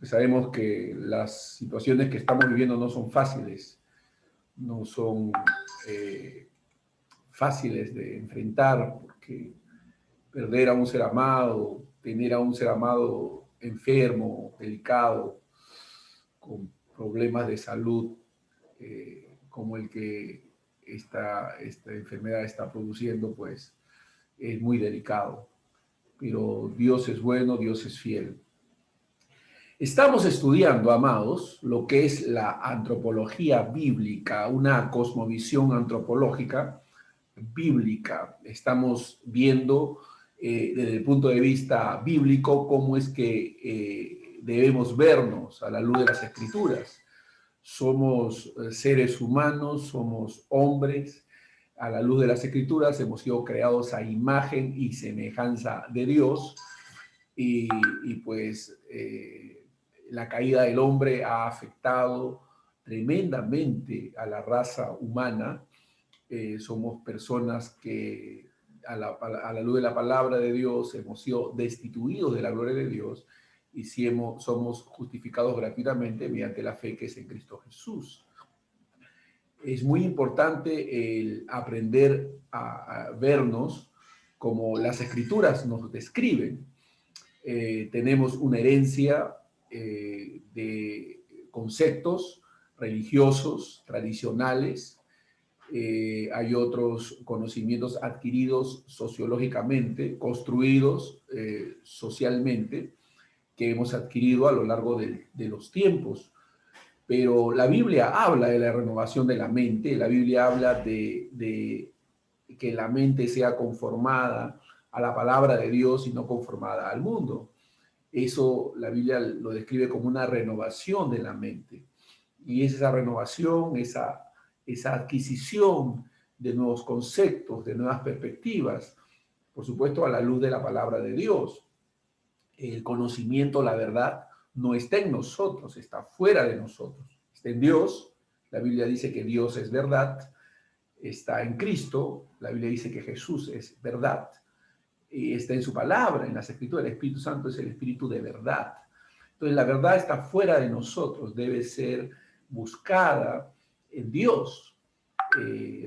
Sabemos que las situaciones que estamos viviendo no son fáciles, no son fáciles de enfrentar, porque perder a un ser amado, tener a un ser amado enfermo, delicado, con problemas de salud, como el que esta enfermedad está produciendo, pues es muy delicado. Pero Dios es bueno, Dios es fiel. Estamos estudiando, amados, lo que es la antropología bíblica, una cosmovisión antropológica bíblica. Estamos viendo desde el punto de vista bíblico cómo es que debemos vernos a la luz de las escrituras. Somos seres humanos, somos hombres. A la luz de las escrituras hemos sido creados a imagen y semejanza de Dios y pues la caída del hombre ha afectado tremendamente a la raza humana. Somos personas que a la luz de la palabra de Dios hemos sido destituidos de la gloria de Dios y si somos justificados gratuitamente mediante la fe que es en Cristo Jesús. Es muy importante el aprender a vernos como las escrituras nos describen. Tenemos una herencia de conceptos religiosos, tradicionales. Hay otros conocimientos adquiridos sociológicamente, construidos socialmente, que hemos adquirido a lo largo de los tiempos. Pero la Biblia habla de la renovación de la mente, la Biblia habla de que la mente sea conformada a la palabra de Dios y no conformada al mundo. Eso la Biblia lo describe como una renovación de la mente. Y es esa renovación, esa adquisición de nuevos conceptos, de nuevas perspectivas, por supuesto a la luz de la palabra de Dios. El conocimiento, la verdad, no está en nosotros, está fuera de nosotros. Está en Dios, la Biblia dice que Dios es verdad, está en Cristo, la Biblia dice que Jesús es verdad, y está en su palabra, en las escrituras, el Espíritu Santo es el Espíritu de verdad. Entonces la verdad está fuera de nosotros, debe ser buscada en Dios.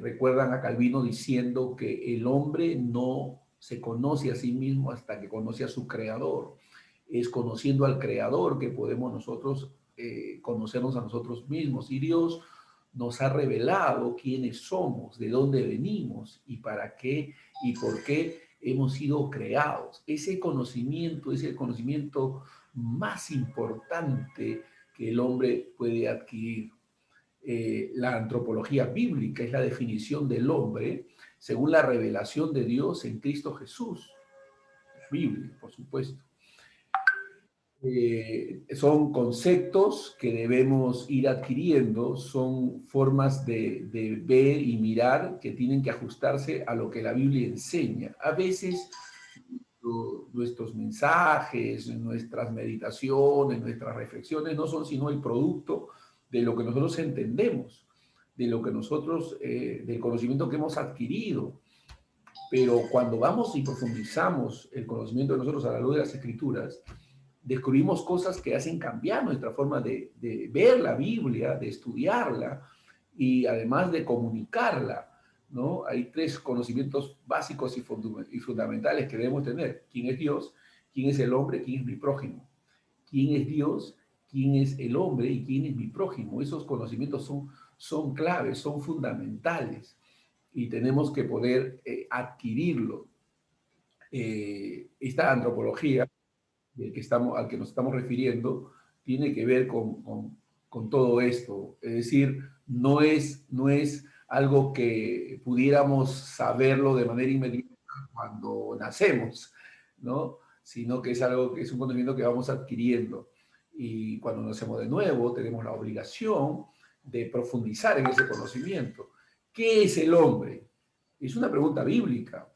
Recuerdan a Calvino diciendo que el hombre no se conoce a sí mismo hasta que conoce a su creador. Es conociendo al creador que podemos nosotros conocernos a nosotros mismos. Y Dios nos ha revelado quiénes somos, de dónde venimos y para qué y por qué hemos sido creados. Ese conocimiento es el conocimiento más importante que el hombre puede adquirir. La antropología bíblica es la definición del hombre según la revelación de Dios en Cristo Jesús. La Biblia, por supuesto. Son conceptos que debemos ir adquiriendo, son formas de ver y mirar que tienen que ajustarse a lo que la Biblia enseña. A veces nuestros mensajes, nuestras meditaciones, nuestras reflexiones no son sino el producto de lo que nosotros entendemos, de lo que nosotros, del conocimiento que hemos adquirido. Pero cuando vamos y profundizamos el conocimiento de nosotros a la luz de las Escrituras, descubrimos cosas que hacen cambiar nuestra forma de ver la Biblia, de estudiarla y además de comunicarla, ¿no? Hay tres conocimientos básicos y fundamentales que debemos tener. ¿Quién es Dios? ¿Quién es el hombre? ¿Quién es mi prójimo? ¿Quién es Dios? ¿Quién es el hombre? ¿Y quién es mi prójimo? Esos conocimientos son claves, son fundamentales y tenemos que poder adquirirlo. Esta antropología al que nos estamos refiriendo tiene que ver con todo esto. Es decir, no es algo que pudiéramos saberlo de manera inmediata cuando nacemos, ¿no? Sino que es algo que es un conocimiento que vamos adquiriendo. Y cuando nacemos de nuevo, tenemos la obligación de profundizar en ese conocimiento. ¿Qué es el hombre? Es una pregunta bíblica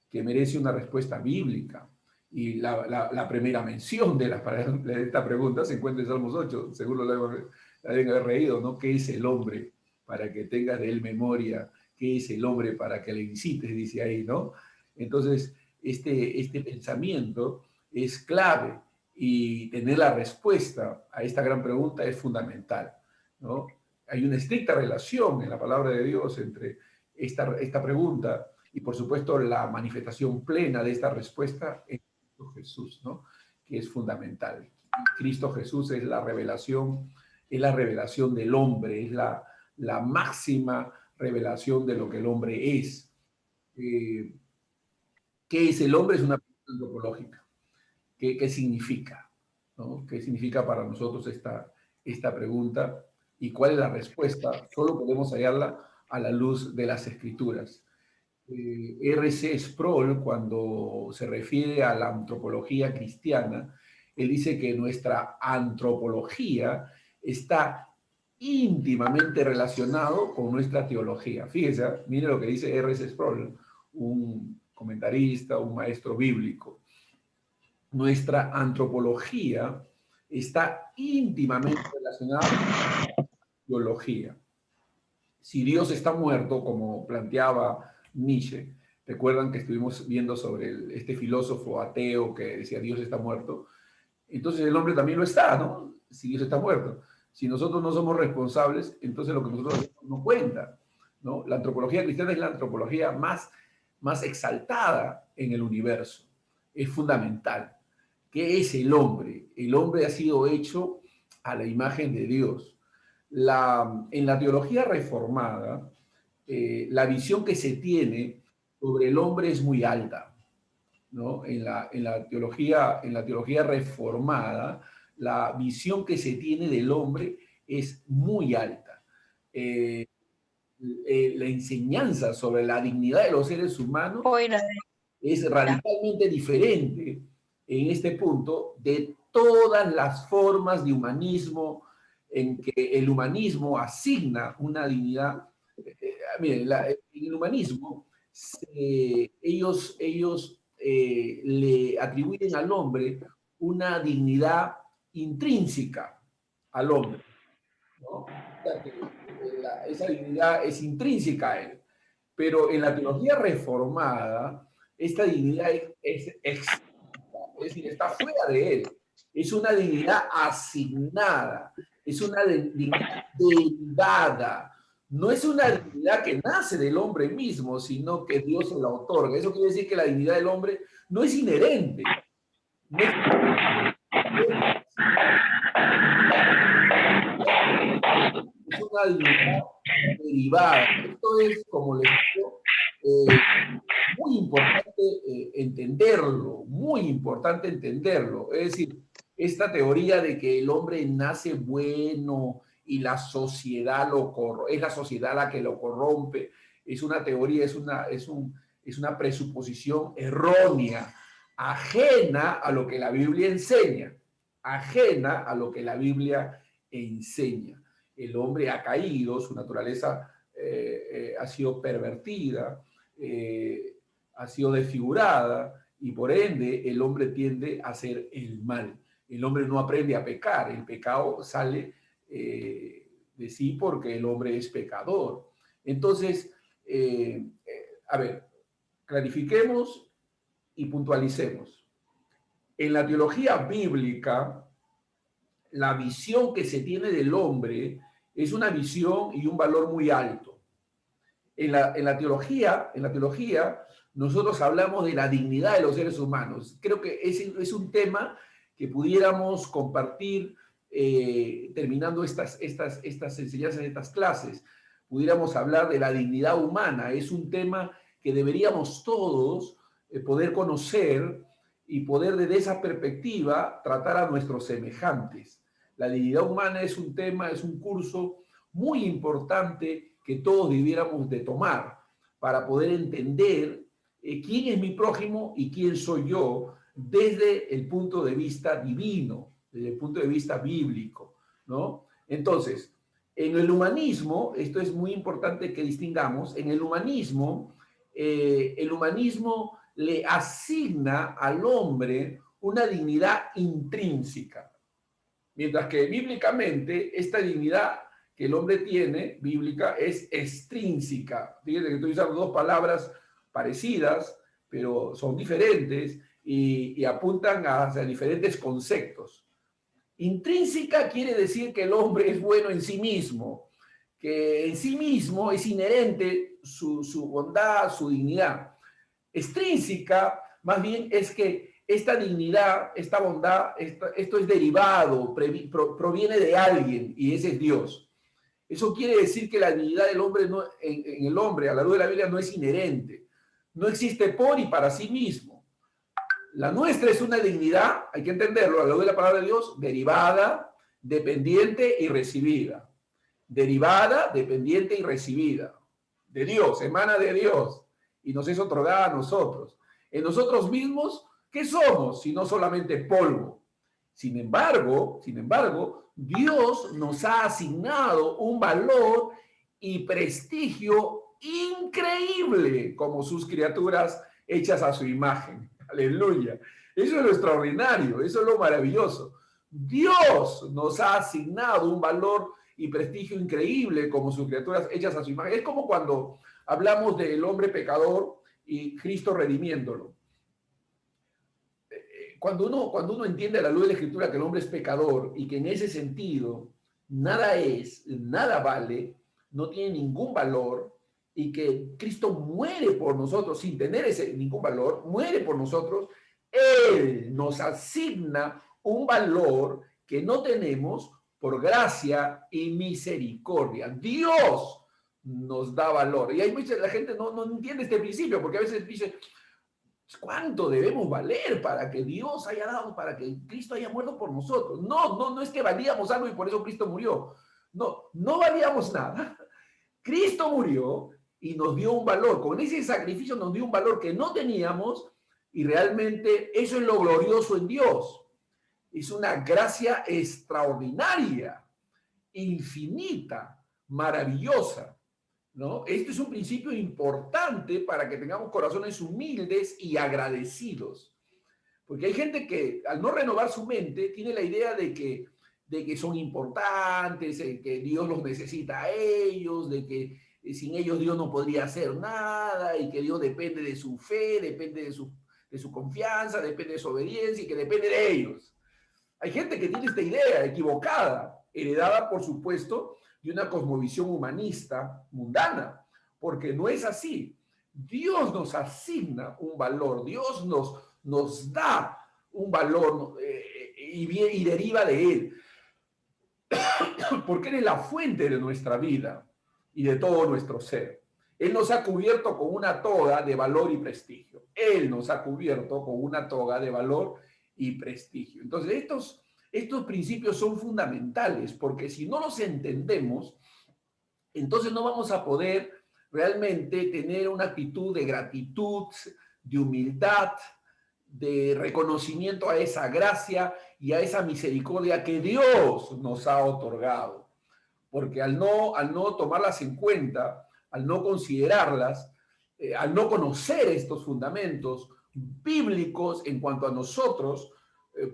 que merece una respuesta bíblica. Y la primera mención de esta pregunta se encuentra en Salmos 8, seguro la deben haber reído, ¿no? ¿Qué es el hombre para que tengas de él memoria? ¿Qué es el hombre para que le incites? Dice ahí, ¿no? Entonces, este pensamiento es clave y tener la respuesta a esta gran pregunta es fundamental, ¿no? Hay una estricta relación en la palabra de Dios entre esta pregunta y, por supuesto, la manifestación plena de esta respuesta en Cristo Jesús, ¿no? Que es fundamental. Cristo Jesús es la revelación del hombre, es la máxima revelación de lo que el hombre es. ¿Qué es el hombre? Es una pregunta antropológica. ¿Qué significa? ¿No? ¿Qué significa para nosotros esta pregunta? ¿Y cuál es la respuesta? Solo podemos hallarla a la luz de las escrituras. R.C. Sproul, cuando se refiere a la antropología cristiana, él dice que nuestra antropología está íntimamente relacionado con nuestra teología. Fíjese, mire lo que dice R.C. Sproul, un comentarista, un maestro bíblico. Nuestra antropología está íntimamente relacionada con la teología. Si Dios está muerto, como planteaba Nietzsche, recuerdan que estuvimos viendo sobre este filósofo ateo que decía Dios está muerto, entonces el hombre también lo está, ¿no? Si Dios está muerto. Si nosotros no somos responsables, entonces lo que nosotros hacemos no cuenta, ¿no? La antropología cristiana es la antropología más exaltada en el universo. Es fundamental. ¿Qué es el hombre? El hombre ha sido hecho a la imagen de Dios. En la teología reformada, la visión que se tiene sobre el hombre es muy alta, ¿no? En la teología reformada, la visión que se tiene del hombre es muy alta. La enseñanza sobre la dignidad de los seres humanos es radicalmente diferente en este punto de todas las formas de humanismo en que el humanismo asigna una dignidad. Miren, en el humanismo ellos le atribuyen al hombre una dignidad intrínseca al hombre, ¿no? O sea, que esa dignidad es intrínseca a él. Pero en la teología reformada, esta dignidad es decir, está fuera de él. Es una dignidad asignada, es una dignidad derivada. No es una dignidad que nace del hombre mismo, sino que Dios se la otorga. Eso quiere decir que la dignidad del hombre no es inherente. No es una dignidad derivada. Esto es, como les digo, muy importante entenderlo, muy importante entenderlo. Es decir, esta teoría de que el hombre nace bueno y la sociedad es la sociedad la que lo corrompe, es una teoría, es una presuposición errónea, ajena a lo que la Biblia enseña, ajena a lo que la Biblia enseña. El hombre ha caído, su naturaleza ha sido pervertida, ha sido desfigurada y por ende el hombre tiende a hacer el mal. El hombre no aprende a pecar, el pecado sale de sí porque el hombre es pecador. Entonces, a ver, clarifiquemos y puntualicemos. En la teología bíblica, la visión que se tiene del hombre es una visión y un valor muy alto. En la teología, nosotros hablamos de la dignidad de los seres humanos. Creo que es un tema que pudiéramos compartir terminando estas enseñanzas, estas clases. Pudiéramos hablar de la dignidad humana. Es un tema que deberíamos todos poder conocer y poder desde esa perspectiva tratar a nuestros semejantes. La dignidad humana es un tema, es un curso muy importante que todos debiéramos de tomar para poder entender quién es mi prójimo y quién soy yo desde el punto de vista divino, desde el punto de vista bíblico, ¿no? Entonces, en el humanismo, esto es muy importante que distingamos, en el humanismo le asigna al hombre una dignidad intrínseca, mientras que bíblicamente esta dignidad que el hombre tiene, bíblica, es extrínseca. Fíjense que estoy usando dos palabras parecidas, pero son diferentes, y apuntan hacia diferentes conceptos. Intrínseca quiere decir que el hombre es bueno en sí mismo, que en sí mismo es inherente su bondad, su dignidad. Extrínseca, más bien, es que esta dignidad, esta bondad, esto es derivado, proviene de alguien, y ese es Dios. Eso quiere decir que la dignidad del hombre en el hombre, a la luz de la Biblia, no es inherente. No existe por y para sí mismo. La nuestra es una dignidad, hay que entenderlo, a la luz de la palabra de Dios, derivada, dependiente y recibida. Derivada, dependiente y recibida. De Dios, emana de Dios y nos es otorgada a nosotros. En nosotros mismos, ¿qué somos? Si no solamente polvo. Sin embargo, Dios nos ha asignado un valor y prestigio increíble como sus criaturas hechas a su imagen. Aleluya. Eso es lo extraordinario, eso es lo maravilloso. Dios nos ha asignado un valor y prestigio increíble como sus criaturas hechas a su imagen. Es como cuando hablamos del hombre pecador y Cristo redimiéndolo. Cuando uno entiende a la luz de la Escritura que el hombre es pecador y que en ese sentido nada es, nada vale, no tiene ningún valor, y que Cristo muere por nosotros sin tener ningún valor, muere por nosotros, Él nos asigna un valor que no tenemos por gracia y misericordia. Dios nos da valor. Y hay la gente no entiende este principio, porque a veces dice, ¿cuánto debemos valer para que Dios haya dado, para que Cristo haya muerto por nosotros? No es que valíamos algo y por eso Cristo murió. No valíamos nada. Cristo murió y nos dio un valor. Con ese sacrificio nos dio un valor que no teníamos, y realmente eso es lo glorioso en Dios. Es una gracia extraordinaria, infinita, maravillosa, ¿no? Este es un principio importante para que tengamos corazones humildes y agradecidos. Porque hay gente que al no renovar su mente tiene la idea de que son importantes, que Dios los necesita a ellos, de que sin ellos Dios no podría hacer nada, y que Dios depende de su fe, depende de su confianza, depende de su obediencia, y que depende de ellos. Hay gente que tiene esta idea equivocada, heredada, por supuesto, de una cosmovisión humanista, mundana, porque no es así. Dios nos asigna un valor, Dios nos da un valor y deriva de Él, porque Él es la fuente de nuestra vida y de todo nuestro ser. Él nos ha cubierto con una toga de valor y prestigio. Él nos ha cubierto con una toga de valor y prestigio. Entonces, estos principios son fundamentales, porque si no los entendemos, entonces no vamos a poder realmente tener una actitud de gratitud, de humildad, de reconocimiento a esa gracia y a esa misericordia que Dios nos ha otorgado. Porque al no tomarlas en cuenta, al no considerarlas, al no conocer estos fundamentos bíblicos en cuanto a nosotros,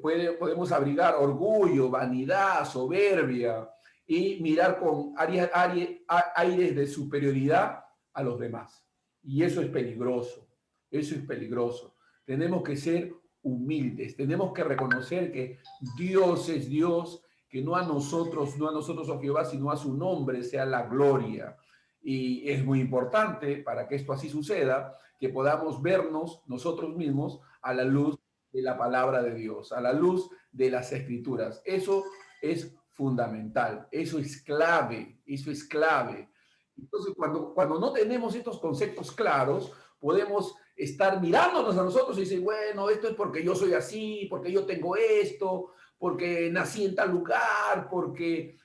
podemos abrigar orgullo, vanidad, soberbia y mirar con aires de superioridad a los demás. Y eso es peligroso, eso es peligroso. Tenemos que ser humildes, tenemos que reconocer que Dios es Dios, que no a nosotros, oh Jehová, sino a su nombre sea la gloria. Y es muy importante, para que esto así suceda, que podamos vernos nosotros mismos a la luz de la palabra de Dios, a la luz de las Escrituras. Eso es fundamental, eso es clave, eso es clave. Entonces, cuando no tenemos estos conceptos claros, podemos estar mirándonos a nosotros y decir, bueno, esto es porque yo soy así, porque yo tengo esto, porque nací en tal lugar, porque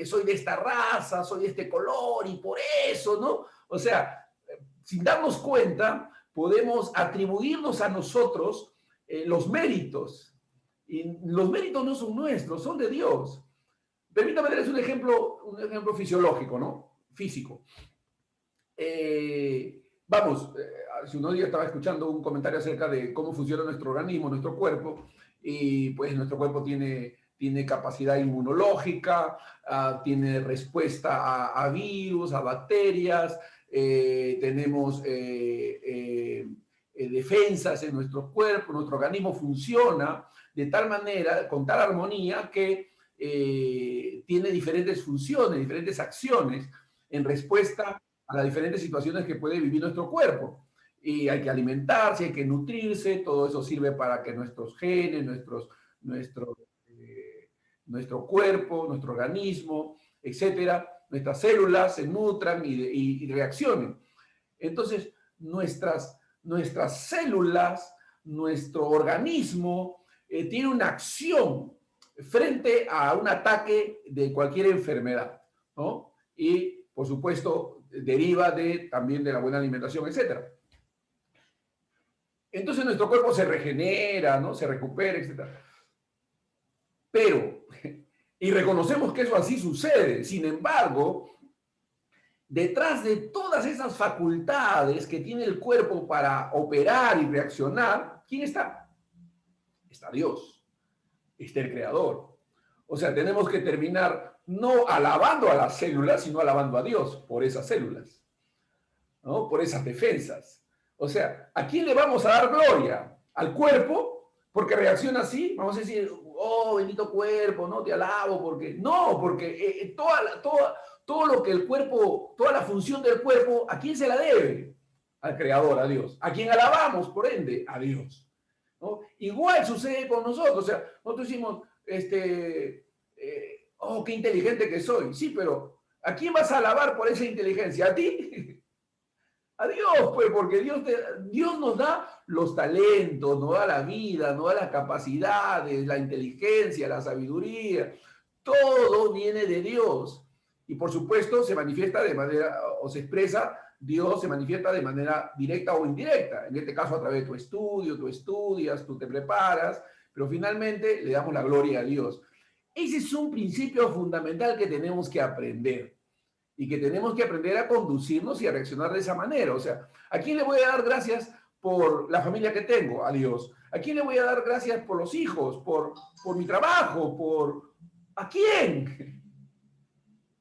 soy de esta raza, soy de este color y por eso, ¿no? O sea, sin darnos cuenta, podemos atribuirnos a nosotros los méritos. Y los méritos no son nuestros, son de Dios. Permítame darles un ejemplo fisiológico, ¿no? Físico. Hace unos días estaba escuchando un comentario acerca de cómo funciona nuestro organismo, nuestro cuerpo, y pues nuestro cuerpo tiene capacidad inmunológica, tiene respuesta a virus, a bacterias, tenemos defensas en nuestro cuerpo, nuestro organismo funciona de tal manera, con tal armonía, que tiene diferentes funciones, diferentes acciones en respuesta a las diferentes situaciones que puede vivir nuestro cuerpo. Y hay que alimentarse, hay que nutrirse, todo eso sirve para que nuestros genes, nuestro, nuestro cuerpo, nuestro organismo, etcétera, nuestras células se nutran y reaccionen. Entonces, nuestras células, nuestro organismo, tiene una acción frente a un ataque de cualquier enfermedad, ¿no? Y, por supuesto, deriva también de la buena alimentación, etcétera. Entonces nuestro cuerpo se regenera, ¿no? Se recupera, etcétera. Pero, y reconocemos que eso así sucede, sin embargo, detrás de todas esas facultades que tiene el cuerpo para operar y reaccionar, ¿quién está? Está Dios, está el Creador. O sea, tenemos que terminar no alabando a las células, sino alabando a Dios por esas células, ¿no? Por esas defensas. O sea, ¿a quién le vamos a dar gloria? ¿Al cuerpo? Porque reacciona así. Vamos a decir, oh, bendito cuerpo, no te alabo, porque no, porque todo lo que el cuerpo, toda la función del cuerpo, ¿a quién se la debe? Al Creador, a Dios. ¿A quién alabamos, por ende? A Dios, ¿no? Igual sucede con nosotros. O sea, nosotros decimos, oh, qué inteligente que soy. Sí, pero ¿a quién vas a alabar por esa inteligencia? ¿A ti? A Dios, pues, porque Dios nos da los talentos, nos da la vida, nos da las capacidades, la inteligencia, la sabiduría. Todo viene de Dios. Y por supuesto se manifiesta de manera, o se expresa, Dios se manifiesta de manera directa o indirecta. En este caso a través de tu estudio, tú estudias, tú te preparas, pero finalmente le damos la gloria a Dios. Ese es un principio fundamental que tenemos que aprender. Y que tenemos que aprender a conducirnos y a reaccionar de esa manera. O sea, ¿a quién le voy a dar gracias por la familia que tengo? A Dios. ¿A quién le voy a dar gracias por los hijos, por mi trabajo, ¿A quién?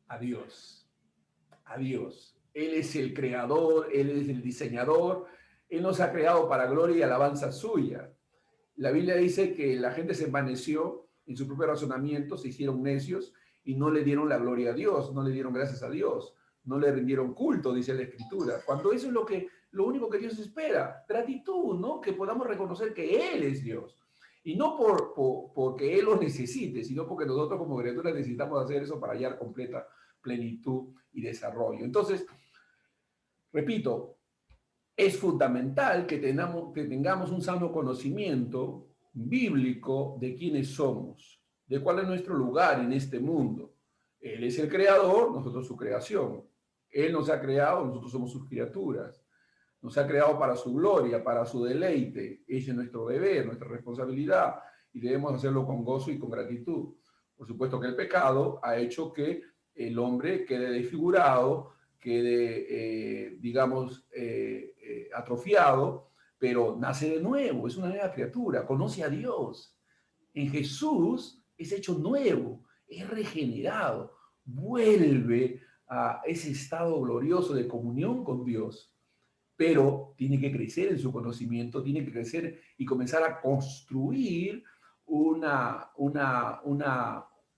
A Dios. A Dios. Él es el creador, Él es el diseñador, Él nos ha creado para gloria y alabanza suya. La Biblia dice que la gente se envaneció en su propio razonamiento, se hicieron necios y no le dieron la gloria a Dios, no le dieron gracias a Dios, no le rindieron culto, dice la Escritura. Cuando eso es lo único que Dios espera, gratitud, ¿no? Que podamos reconocer que Él es Dios. Y no porque Él lo necesite, sino porque nosotros como criaturas necesitamos hacer eso para hallar completa plenitud y desarrollo. Entonces, repito, es fundamental que tengamos un sano conocimiento bíblico de quiénes somos, de cuál es nuestro lugar en este mundo. Él es el creador, nosotros su creación. Él nos ha creado, nosotros somos sus criaturas. Nos ha creado para su gloria, para su deleite. Ese es nuestro deber, nuestra responsabilidad, y debemos hacerlo con gozo y con gratitud. Por supuesto que el pecado ha hecho que el hombre quede desfigurado, quede, atrofiado, pero nace de nuevo, es una nueva criatura, conoce a Dios. En Jesús es hecho nuevo, es regenerado, vuelve a ese estado glorioso de comunión con Dios, pero tiene que crecer en su conocimiento, tiene que crecer y comenzar a construir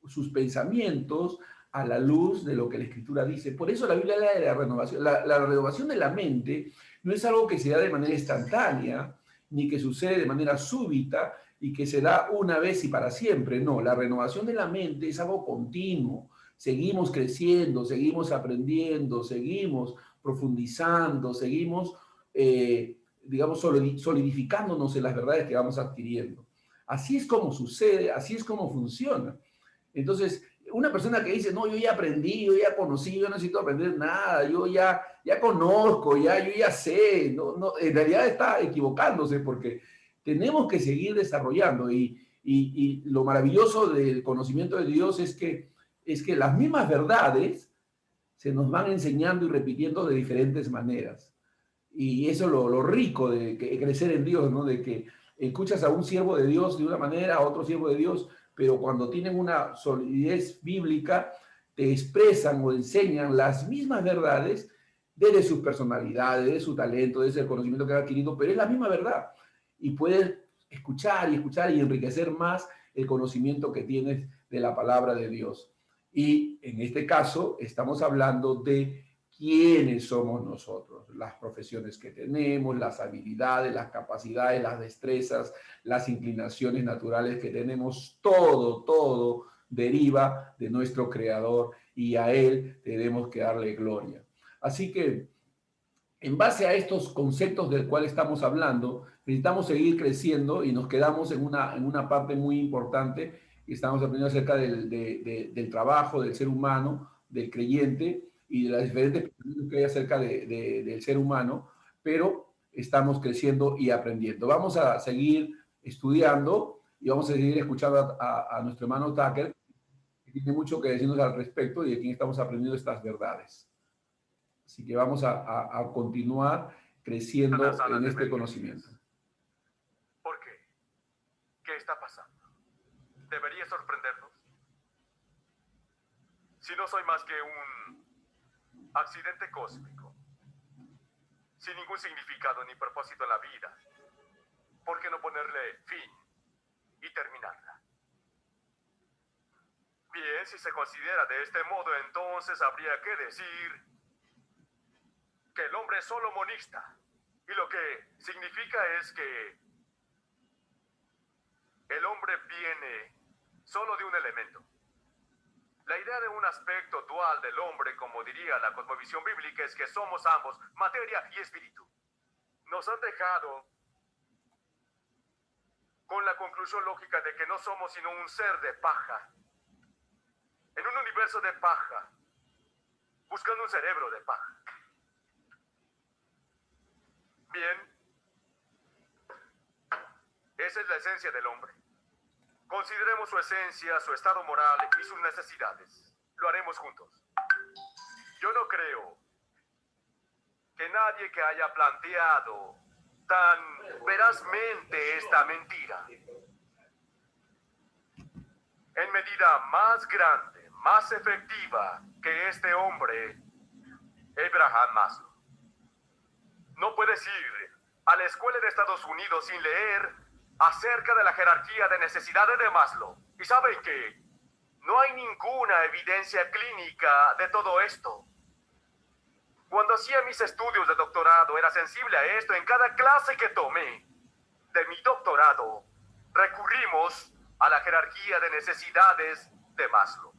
sus pensamientos a la luz de lo que la Escritura dice. Por eso la Biblia habla de la renovación. La renovación de la mente no es algo que se da de manera instantánea, ni que sucede de manera súbita y que se da una vez y para siempre. No, la renovación de la mente es algo continuo. Seguimos creciendo, seguimos aprendiendo, seguimos profundizando, seguimos, solidificándonos en las verdades que vamos adquiriendo. Así es como sucede, así es como funciona. Entonces, una persona que dice, no, yo ya aprendí, yo ya conocí, yo no necesito aprender nada, yo ya conozco, yo ya sé, no, en realidad está equivocándose porque tenemos que seguir desarrollando y lo maravilloso del conocimiento de Dios es que las mismas verdades se nos van enseñando y repitiendo de diferentes maneras. Y eso es lo rico de crecer en Dios, ¿no? De que escuchas a un siervo de Dios de una manera, a otro siervo de Dios, pero cuando tienen una solidez bíblica, te expresan o enseñan las mismas verdades desde sus personalidades, de su talento, desde el conocimiento que ha adquirido, pero es la misma verdad. Y puedes escuchar y enriquecer más el conocimiento que tienes de la palabra de Dios. Y en este caso estamos hablando de quiénes somos nosotros, las profesiones que tenemos, las habilidades, las capacidades, las destrezas, las inclinaciones naturales que tenemos, todo deriva de nuestro Creador y a Él tenemos que darle gloria. Así que, en base a estos conceptos del cual estamos hablando, necesitamos seguir creciendo y nos quedamos en una parte muy importante y estamos aprendiendo acerca del trabajo, del ser humano, del creyente y de las diferentes perspectivas que hay acerca del ser humano, pero estamos creciendo y aprendiendo. Vamos a seguir estudiando y vamos a seguir escuchando a nuestro hermano Tucker, que tiene mucho que decirnos al respecto y de quien estamos aprendiendo estas verdades. Así que vamos a continuar creciendo en este conocimiento. ¿Por qué? ¿Qué está pasando? ¿Debería sorprendernos? Si no soy más que un accidente cósmico, sin ningún significado ni propósito en la vida, ¿por qué no ponerle fin y terminarla? Bien, si se considera de este modo, entonces habría que decir que el hombre es solo monista, y lo que significa es que el hombre viene solo de un elemento. La idea de un aspecto dual del hombre, como diría la cosmovisión bíblica, es que somos ambos materia y espíritu. Nos han dejado con la conclusión lógica de que no somos sino un ser de paja, en un universo de paja, buscando un cerebro de paja. Bien, esa es la esencia del hombre. Consideremos su esencia, su estado moral y sus necesidades. Lo haremos juntos. Yo no creo que nadie que haya planteado tan verazmente esta mentira, en medida más grande, más efectiva que este hombre, Abraham Maslow. No puedes ir a la escuela de Estados Unidos sin leer acerca de la jerarquía de necesidades de Maslow. Y saben que no hay ninguna evidencia clínica de todo esto. Cuando hacía mis estudios de doctorado era sensible a esto. En cada clase que tomé de mi doctorado recurrimos a la jerarquía de necesidades de Maslow.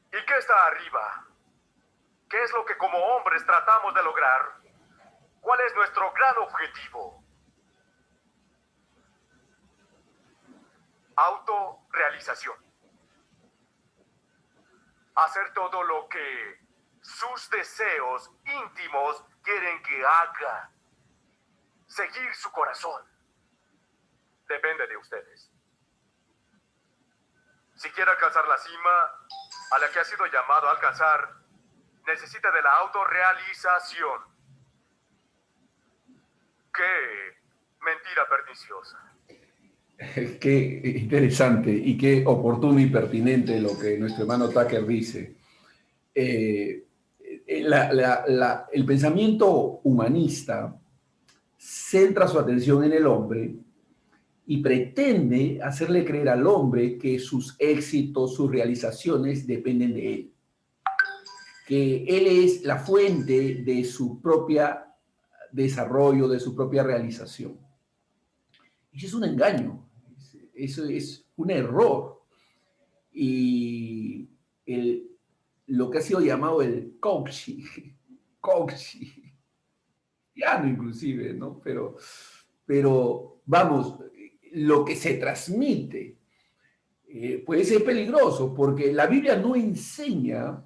¿Y qué está arriba? ¿Qué es lo que como hombres tratamos de lograr? ¿Cuál es nuestro gran objetivo? Autorrealización. Hacer todo lo que sus deseos íntimos quieren que haga. Seguir su corazón. Depende de ustedes. Si quiere alcanzar la cima a la que ha sido llamado a alcanzar, necesita de la autorrealización. ¡Qué mentira perniciosa! Qué interesante y qué oportuno y pertinente lo que nuestro hermano Tucker dice. El pensamiento humanista centra su atención en el hombre y pretende hacerle creer al hombre que sus éxitos, sus realizaciones dependen de él, que él es la fuente de su propio desarrollo, de su propia realización. Eso es un engaño, eso es un error. Y lo que ha sido llamado el coaching, ya no inclusive, ¿no? Pero vamos, lo que se transmite puede ser peligroso porque la Biblia no enseña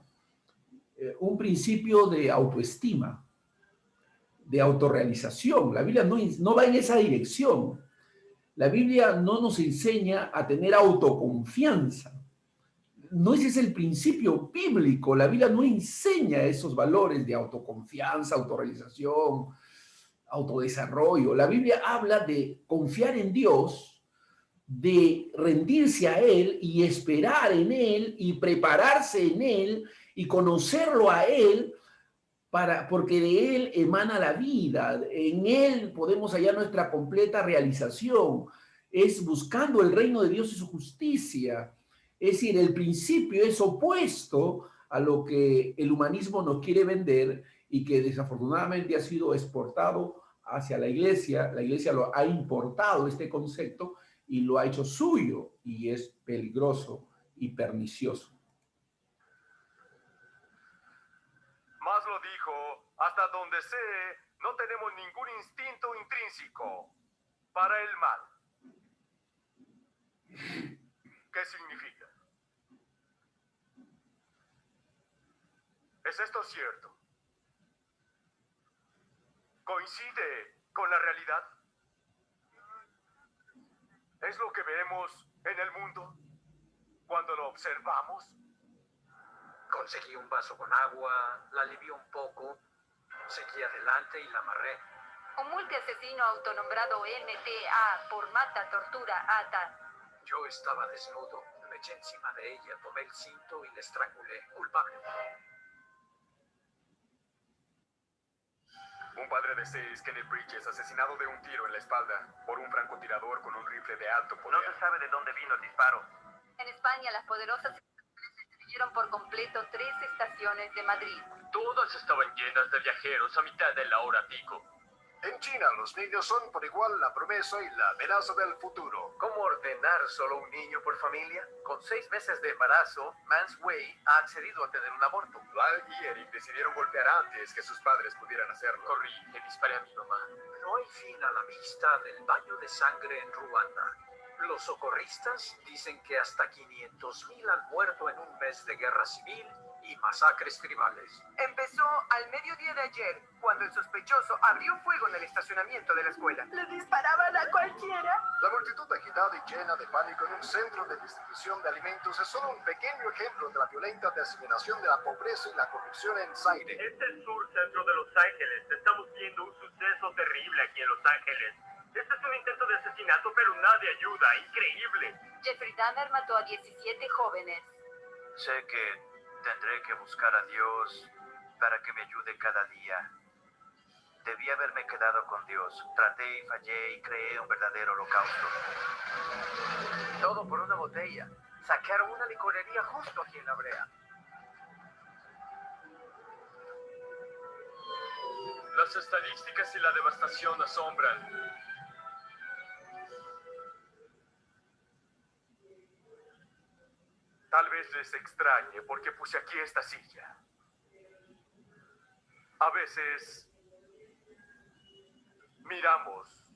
un principio de autoestima, de autorrealización. La Biblia no va en esa dirección. La Biblia no nos enseña a tener autoconfianza. No ese es el principio bíblico. La Biblia no enseña esos valores de autoconfianza, autorrealización, autodesarrollo. La Biblia habla de confiar en Dios, de rendirse a Él y esperar en Él y prepararse en Él y conocerlo a Él porque de Él emana la vida, en Él podemos hallar nuestra completa realización, es buscando el reino de Dios y su justicia. Es decir, el principio es opuesto a lo que el humanismo nos quiere vender y que desafortunadamente ha sido exportado hacia la iglesia lo ha importado este concepto y lo ha hecho suyo y es peligroso y pernicioso. Maslow dijo, hasta donde sé, no tenemos ningún instinto intrínseco para el mal. ¿Qué significa? ¿Es esto cierto? ¿Coincide con la realidad? ¿Es lo que vemos en el mundo cuando lo observamos? Conseguí un vaso con agua, la alivié un poco, seguí adelante y la amarré. Un multiasesino autonombrado MTA por mata, tortura, ata. Yo estaba desnudo, me eché encima de ella, tomé el cinto y la estrangulé. Culpable. Un padre de 6, Kenneth Bridges, asesinado de un tiro en la espalda por un francotirador con un rifle de alto poder. No se sabe de dónde vino el disparo. En España, las poderosas destruyeron por completo 3 estaciones de Madrid. Todas estaban llenas de viajeros a mitad de la hora pico. En China, los niños son por igual la promesa y la amenaza del futuro. ¿Cómo ordenar solo un niño por familia? Con 6 meses de embarazo, Mans Wei ha accedido a tener un aborto. Lyle y Eric decidieron golpear antes que sus padres pudieran hacerlo. Corrí, le disparé a mi mamá. No hay fin a la vista del baño de sangre en Ruanda. Los socorristas dicen que hasta 500,000 han muerto en un mes de guerra civil y masacres tribales. Empezó al mediodía de ayer, cuando el sospechoso abrió fuego en el estacionamiento de la escuela. ¿Le disparaban a cualquiera? La multitud agitada y llena de pánico en un centro de distribución de alimentos es solo un pequeño ejemplo de la violenta diseminación de la pobreza y la corrupción en Zaire. Es el sur centro de Los Ángeles. Estamos viendo un suceso terrible aquí en Los Ángeles. Este es un intento de asesinato, pero nadie ayuda. Increíble. Jeffrey Dahmer mató a 17 jóvenes. Sé que tendré que buscar a Dios para que me ayude cada día. Debí haberme quedado con Dios. Traté y fallé y creé un verdadero holocausto. Todo por una botella. Saquearon una licorería justo aquí en La Brea. Las estadísticas y la devastación asombran. Tal vez les extrañe porque puse aquí esta silla. A veces miramos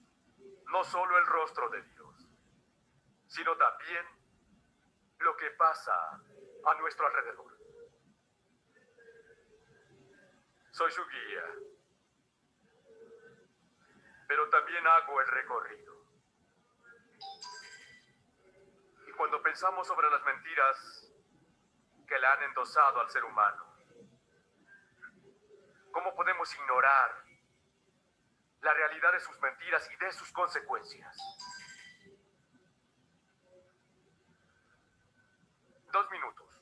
no solo el rostro de Dios, sino también lo que pasa a nuestro alrededor. Soy su guía, pero también hago el recorrido. Y cuando pensamos sobre las mentiras que le han endosado al ser humano, ¿cómo podemos ignorar la realidad de sus mentiras y de sus consecuencias? 2 minutos.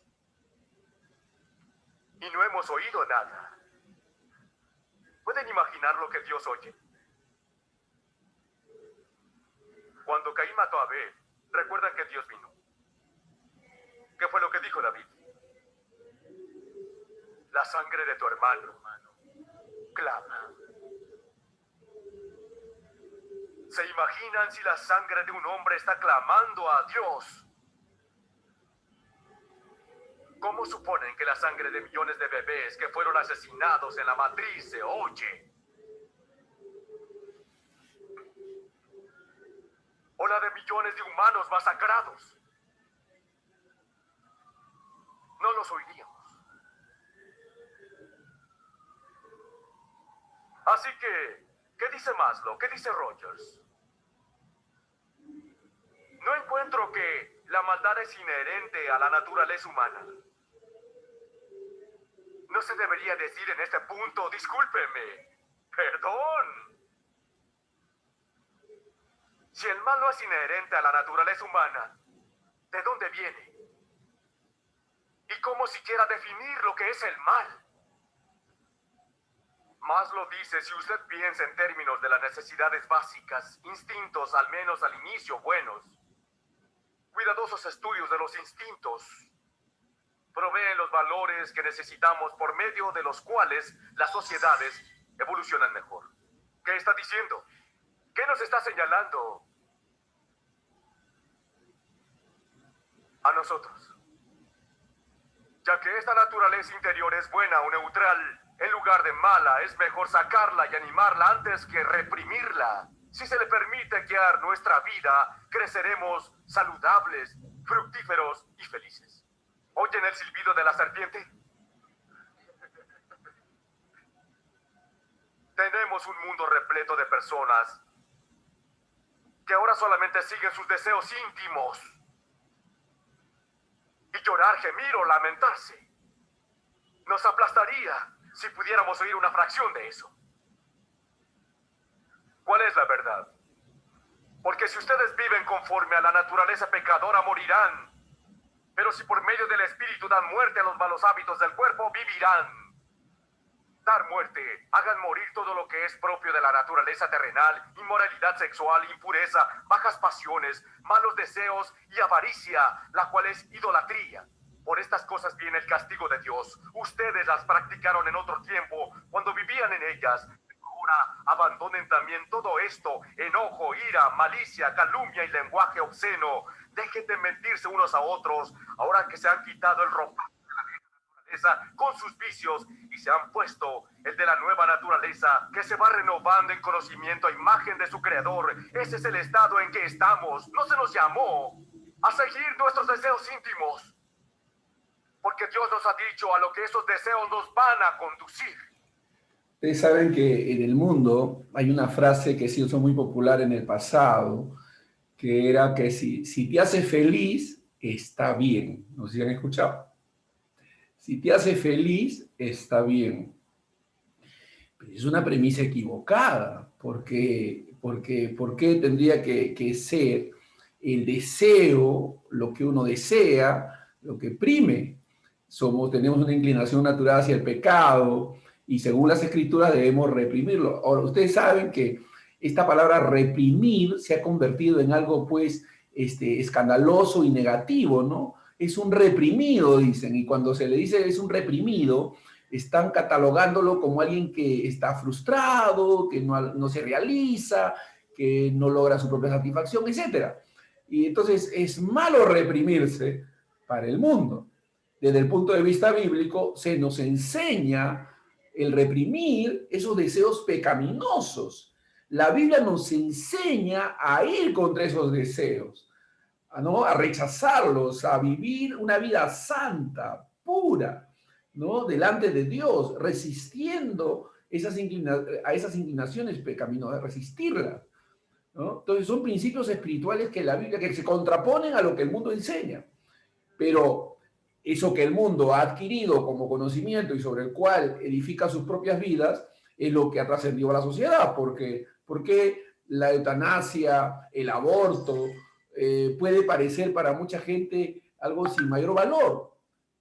Y no hemos oído nada. ¿Pueden imaginar lo que Dios oye? Cuando Caín mató a Abel, recuerdan que Dios vino. ¿Qué fue lo que dijo David? La sangre de tu hermano clama. ¿Se imaginan si la sangre de un hombre está clamando a Dios? ¿Cómo suponen que la sangre de millones de bebés que fueron asesinados en la matriz se oye? ¿O la de millones de humanos masacrados? No los oiríamos. Así que, ¿qué dice Maslow? ¿Qué dice Rogers? No encuentro que la maldad es inherente a la naturaleza humana. No se debería decir en este punto, discúlpeme, perdón. Si el mal no es inherente a la naturaleza humana, ¿de dónde viene? ¿Y cómo siquiera definir lo que es el mal? Maslow dice, si usted piensa en términos de las necesidades básicas, instintos, al menos al inicio, buenos, cuidadosos estudios de los instintos, proveen los valores que necesitamos por medio de los cuales las sociedades evolucionan mejor. ¿Qué está diciendo? ¿Qué nos está señalando a nosotros? Ya que esta naturaleza interior es buena o neutral, en lugar de mala, es mejor sacarla y animarla antes que reprimirla. Si se le permite guiar nuestra vida, creceremos saludables, fructíferos y felices. ¿Oyen el silbido de la serpiente? Tenemos un mundo repleto de personas que ahora solamente siguen sus deseos íntimos. Y llorar, gemir o lamentarse nos aplastaría si pudiéramos oír una fracción de eso. ¿Cuál es la verdad? Porque si ustedes viven conforme a la naturaleza pecadora, morirán. Pero si por medio del Espíritu dan muerte a los malos hábitos del cuerpo, vivirán. Dar muerte, hagan morir todo lo que es propio de la naturaleza terrenal, inmoralidad sexual, impureza, bajas pasiones, malos deseos y avaricia, la cual es idolatría. Por estas cosas viene el castigo de Dios. Ustedes las practicaron en otro tiempo, cuando vivían en ellas. Ahora abandonen también todo esto: enojo, ira, malicia, calumnia y lenguaje obsceno. Dejen de mentirse unos a otros, ahora que se han quitado el ropaje de la vieja naturaleza con sus vicios y se han puesto el de la nueva naturaleza, que se va renovando en conocimiento a imagen de su creador. Ese es el estado en que estamos. No se nos llamó a seguir nuestros deseos íntimos, porque Dios nos ha dicho a lo que esos deseos nos van a conducir. Ustedes saben que en el mundo hay una frase que se hizo muy popular en el pasado, que era que si te hace feliz, está bien. No sé si han escuchado. Si te hace feliz, está bien. Pero es una premisa equivocada, porque ¿por qué tendría que ser el deseo, lo que uno desea, lo que prime? Tenemos una inclinación natural hacia el pecado y según las escrituras debemos reprimirlo. Ahora, ustedes saben que esta palabra reprimir se ha convertido en algo pues escandaloso y negativo, ¿no? Es un reprimido, dicen, y cuando se le dice es un reprimido, están catalogándolo como alguien que está frustrado, que no se realiza, que no logra su propia satisfacción, etc. Y entonces es malo reprimirse para el mundo. Desde el punto de vista bíblico, se nos enseña el reprimir esos deseos pecaminosos. La Biblia nos enseña a ir contra esos deseos, ¿no? A rechazarlos, a vivir una vida santa, pura, ¿no? Delante de Dios, resistiendo a esas inclinaciones pecaminosas, resistirlas, ¿no? Entonces son principios espirituales que la Biblia, que se contraponen a lo que el mundo enseña, pero eso que el mundo ha adquirido como conocimiento y sobre el cual edifica sus propias vidas es lo que ha trascendido a la sociedad, porque la eutanasia, el aborto, puede parecer para mucha gente algo sin mayor valor,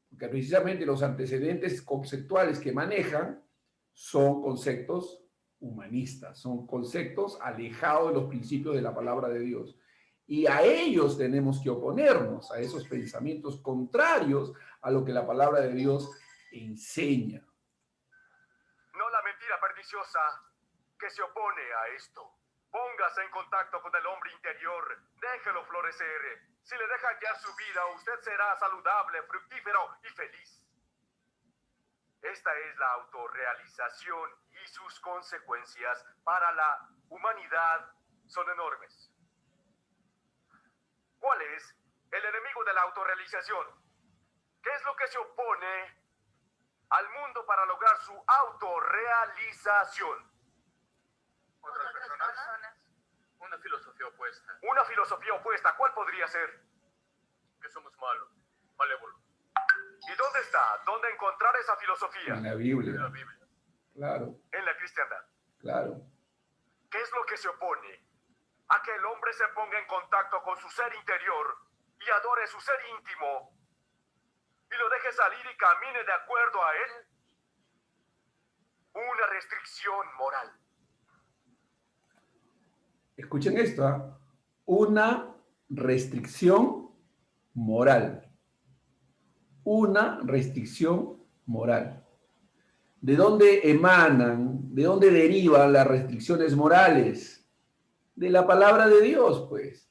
porque precisamente los antecedentes conceptuales que manejan son conceptos humanistas, son conceptos alejados de los principios de la palabra de Dios. Y a ellos tenemos que oponernos, a esos pensamientos contrarios a lo que la palabra de Dios enseña. No la mentira perniciosa que se opone a esto. Póngase en contacto con el hombre interior, déjelo florecer. Si le deja guiar su vida, usted será saludable, fructífero y feliz. Esta es la autorrealización y sus consecuencias para la humanidad son enormes. ¿Cuál es el enemigo de la autorrealización? ¿Qué es lo que se opone al mundo para lograr su autorrealización? Otras personas. Una filosofía opuesta. Una filosofía opuesta, ¿cuál podría ser? Que somos malos, malévolos. ¿Y dónde está? ¿Dónde encontrar esa filosofía? En la Biblia. En la Biblia. Claro. En la cristiandad. Claro. ¿Qué es lo que se opone a que el hombre se ponga en contacto con su ser interior y adore su ser íntimo y lo deje salir y camine de acuerdo a él? una restricción moral. Escuchen esto, ¿ah? Una restricción moral. Una restricción moral. ¿De dónde emanan, de dónde derivan las restricciones morales? De la palabra de Dios, pues.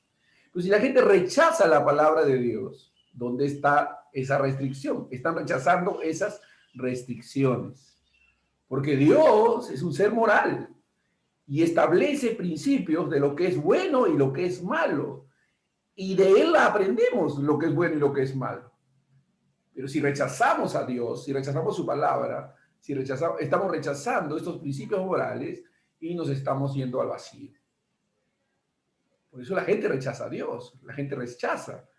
Pues si la gente rechaza la palabra de Dios, ¿dónde está esa restricción? Están rechazando esas restricciones. Porque Dios es un ser moral y establece principios de lo que es bueno y lo que es malo. Y de Él aprendemos lo que es bueno y lo que es malo. Pero si rechazamos a Dios, si rechazamos su palabra, si rechazamos, estamos rechazando estos principios morales y nos estamos yendo al vacío. Por eso la gente rechaza a Dios, la gente rechaza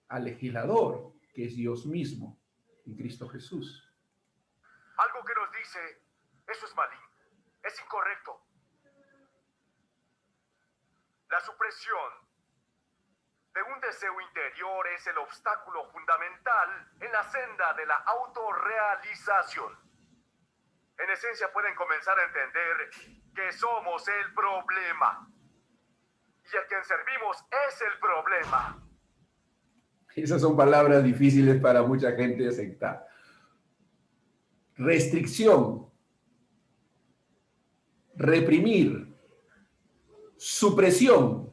al legislador, que es Dios mismo, en Cristo Jesús. Algo que nos dice, eso es maligno, es incorrecto. La supresión de un deseo interior es el obstáculo fundamental en la senda de la autorrealización. En esencia pueden comenzar a entender que somos el problema. Y a quien servimos es el problema. Esas son palabras difíciles para mucha gente de aceptar. Restricción, reprimir, supresión,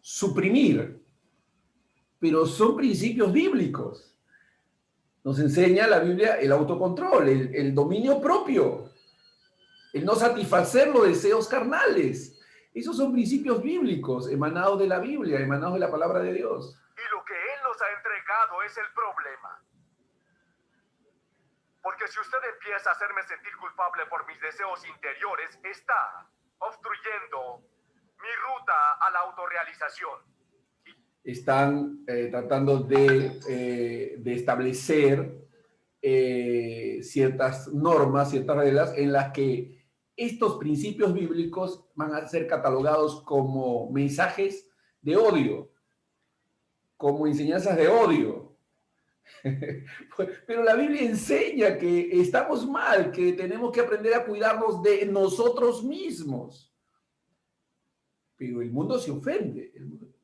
suprimir, pero son principios bíblicos. Nos enseña la Biblia el autocontrol, el dominio propio, el no satisfacer los deseos carnales. Esos son principios bíblicos emanados de la Biblia, emanados de la palabra de Dios. Y lo que Él nos ha entregado es el problema. Porque si usted empieza a hacerme sentir culpable por mis deseos interiores, está obstruyendo mi ruta a la autorrealización. Están tratando de establecer ciertas normas, ciertas reglas en las que estos principios bíblicos van a ser catalogados como mensajes de odio, como enseñanzas de odio. Pero la Biblia enseña que estamos mal, que tenemos que aprender a cuidarnos de nosotros mismos. Pero el mundo se ofende.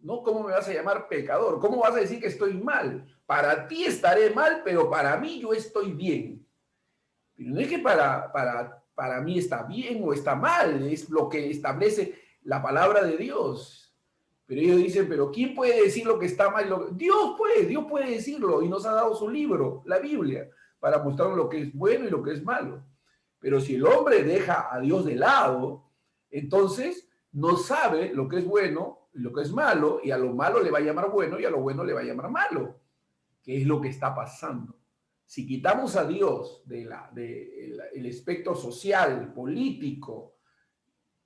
¿No? ¿Cómo me vas a llamar pecador? ¿Cómo vas a decir que estoy mal? Para ti estaré mal, pero para mí yo estoy bien. Pero no es que para mí está bien o está mal, es lo que establece la palabra de Dios. Pero ellos dicen, pero ¿quién puede decir lo que está mal? Dios puede decirlo y nos ha dado su libro, la Biblia, para mostrar lo que es bueno y lo que es malo. Pero si el hombre deja a Dios de lado, entonces no sabe lo que es bueno y lo que es malo, y a lo malo le va a llamar bueno y a lo bueno le va a llamar malo, que es lo que está pasando. Si quitamos a Dios del espectro social, político,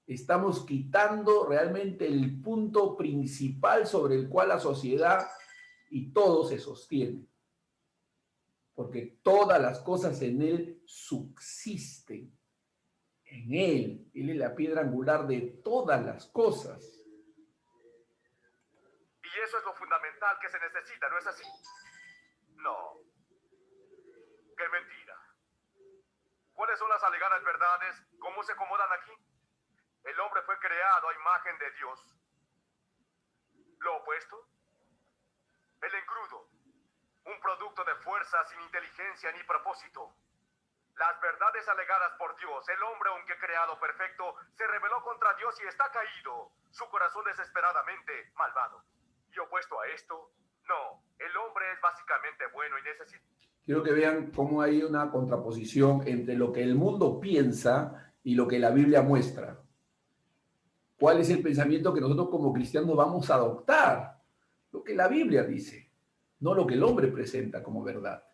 estamos quitando realmente el punto principal sobre el cual la sociedad y todo se sostiene. Porque todas las cosas en Él subsisten. En Él es la piedra angular de todas las cosas. Y eso es lo fundamental que se necesita, ¿no es así? No. ¡Qué mentira! ¿Cuáles son las alegadas verdades? ¿Cómo se acomodan aquí? El hombre fue creado a imagen de Dios. ¿Lo opuesto? El engrudo, un producto de fuerza sin inteligencia ni propósito. Las verdades alegadas por Dios, el hombre, aunque creado perfecto, se rebeló contra Dios y está caído, su corazón desesperadamente malvado. Y opuesto a esto, no, el hombre es básicamente bueno y necesita... Quiero que vean cómo hay una contraposición entre lo que el mundo piensa y lo que la Biblia muestra. ¿Cuál es el pensamiento que nosotros como cristianos vamos a adoptar? Lo que la Biblia dice, no lo que el hombre presenta como verdad.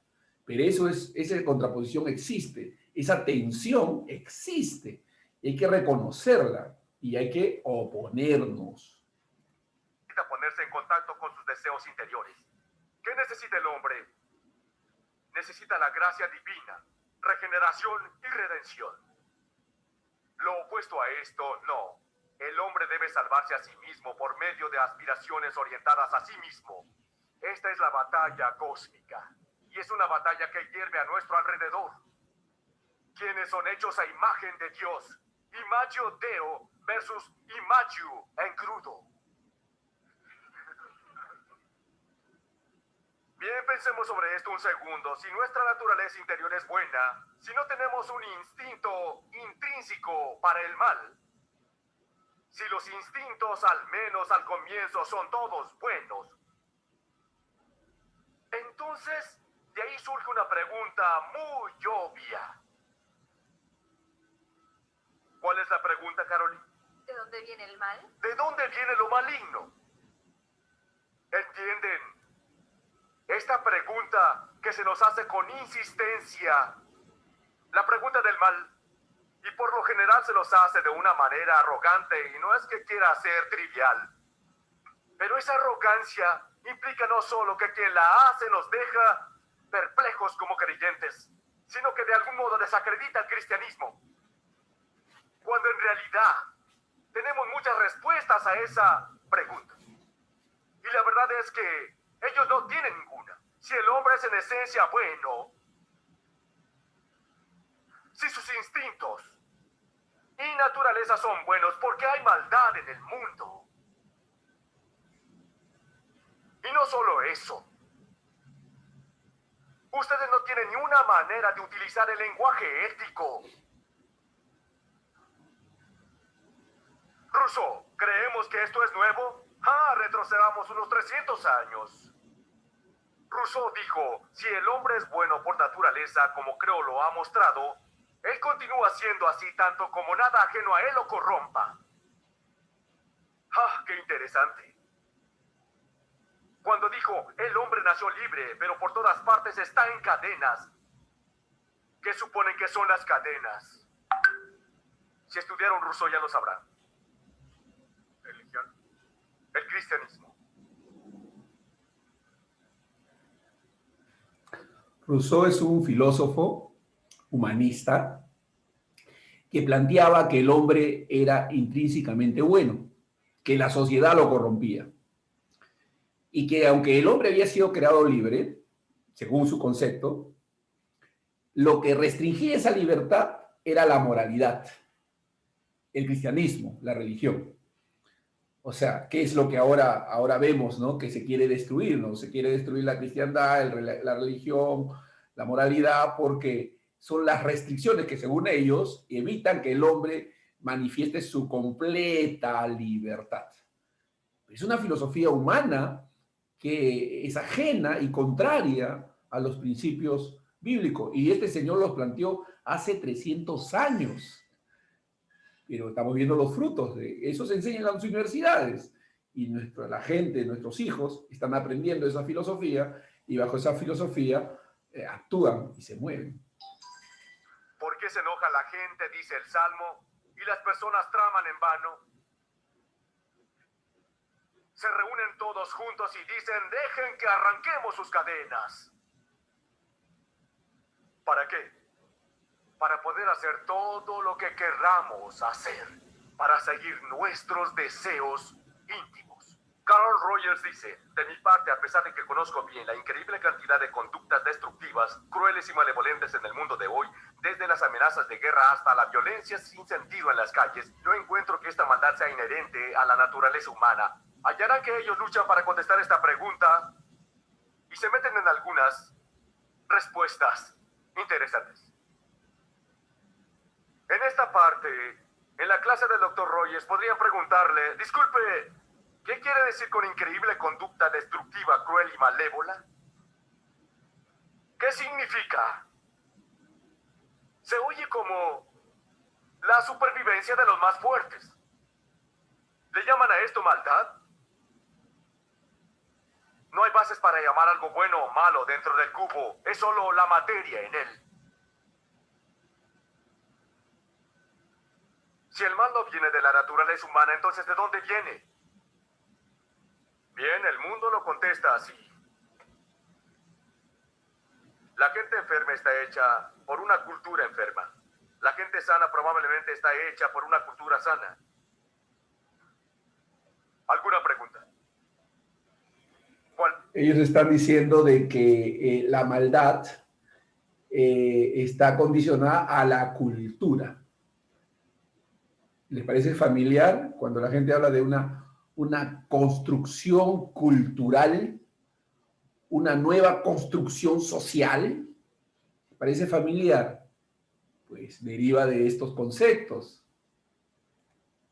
Pero esa contraposición existe, esa tensión existe, y hay que reconocerla y hay que oponernos. Necesita ponerse en contacto con sus deseos interiores. ¿Qué necesita el hombre? Necesita la gracia divina, regeneración y redención. Lo opuesto a esto, no. El hombre debe salvarse a sí mismo por medio de aspiraciones orientadas a sí mismo. Esta es la batalla cósmica, y es una batalla que hierve a nuestro alrededor. quienes son hechos a imagen de Dios. Imagio Deo versus imagio en crudo. Bien, pensemos sobre esto un segundo. Si nuestra naturaleza interior es buena, si no tenemos un instinto intrínseco para el mal, si los instintos, al menos al comienzo, son todos buenos, entonces de ahí surge una pregunta muy obvia. ¿Cuál es la pregunta, Carolina? ¿De dónde viene el mal? ¿De dónde viene lo maligno? ¿Entienden? Esta pregunta que se nos hace con insistencia, la pregunta del mal, y por lo general se nos hace de una manera arrogante, y no es que quiera ser trivial, pero esa arrogancia implica no solo que quien la hace nos deja perplejos como creyentes, sino que de algún modo desacredita el cristianismo, cuando en realidad tenemos muchas respuestas a esa pregunta. Y la verdad es que ellos no tienen ninguna. Si el hombre es en esencia bueno, si sus instintos y naturaleza son buenos, ¿por qué hay maldad en el mundo? Y no solo eso. Ustedes no tienen ni una manera de utilizar el lenguaje ético. Rousseau, ¿creemos que esto es nuevo? Retrocedamos unos 300 años. Rousseau dijo, si el hombre es bueno por naturaleza, como creo lo ha mostrado, él continúa siendo así tanto como nada ajeno a él lo corrompa. ¡Qué interesante! Cuando dijo, el hombre nació libre, pero por todas partes está en cadenas. ¿Qué suponen que son las cadenas? Si estudiaron Rousseau ya lo sabrán. Religión. El cristianismo. Rousseau es un filósofo humanista que planteaba que el hombre era intrínsecamente bueno, que la sociedad lo corrompía y que aunque el hombre había sido creado libre, según su concepto, lo que restringía esa libertad era la moralidad, el cristianismo, la religión. O sea, ¿qué es lo que ahora vemos, ¿no? Que se quiere destruir, ¿no? Se quiere destruir la cristiandad, la religión, la moralidad, porque son las restricciones que, según ellos, evitan que el hombre manifieste su completa libertad. Es una filosofía humana que es ajena y contraria a los principios bíblicos. Y este señor los planteó hace 300 años. Pero estamos viendo los frutos de eso, se enseña en las universidades y la gente, nuestros hijos, están aprendiendo esa filosofía y bajo esa filosofía actúan y se mueven. ¿Por qué se enoja la gente, dice el Salmo, y las personas traman en vano? Se reúnen todos juntos y dicen, dejen que arranquemos sus cadenas. ¿Para qué? Para poder hacer todo lo que querramos hacer, para seguir nuestros deseos íntimos. Carl Rogers dice, de mi parte, a pesar de que conozco bien la increíble cantidad de conductas destructivas, crueles y malevolentes en el mundo de hoy, desde las amenazas de guerra hasta la violencia sin sentido en las calles, no encuentro que esta maldad sea inherente a la naturaleza humana. Hallarán que ellos luchan para contestar esta pregunta y se meten en algunas respuestas interesantes. En esta parte, en la clase del Dr. Rogers, podrían preguntarle, disculpe, ¿qué quiere decir con increíble conducta destructiva, cruel y malévola? ¿Qué significa? Se oye como la supervivencia de los más fuertes. ¿Le llaman a esto maldad? No hay bases para llamar algo bueno o malo dentro del cubo, es solo la materia en él. Si el mal no viene de la naturaleza humana, entonces ¿de dónde viene? Bien, el mundo lo contesta así. La gente enferma está hecha por una cultura enferma. La gente sana probablemente está hecha por una cultura sana. ¿Alguna pregunta? ¿Cuál? Ellos están diciendo de que la maldad está condicionada a la cultura. ¿Les parece familiar cuando la gente habla de una construcción cultural, una nueva construcción social? ¿Les parece familiar? Pues deriva de estos conceptos.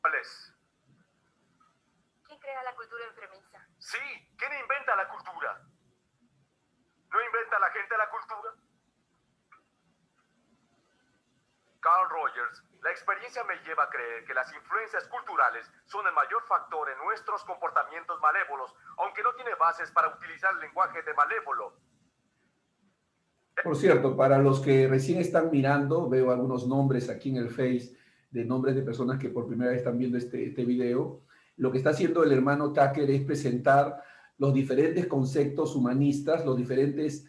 ¿Cuál es? ¿Quién crea la cultura enfermiza? Sí, ¿quién inventa la cultura? ¿No inventa la gente la cultura? Carl Rogers, la experiencia me lleva a creer que las influencias culturales son el mayor factor en nuestros comportamientos malévolos, aunque no tiene bases para utilizar el lenguaje de malévolo. Por cierto, para los que recién están mirando, veo algunos nombres aquí en el Face de nombres de personas que por primera vez están viendo este video. Lo que está haciendo el hermano Tucker es presentar los diferentes conceptos humanistas, los diferentes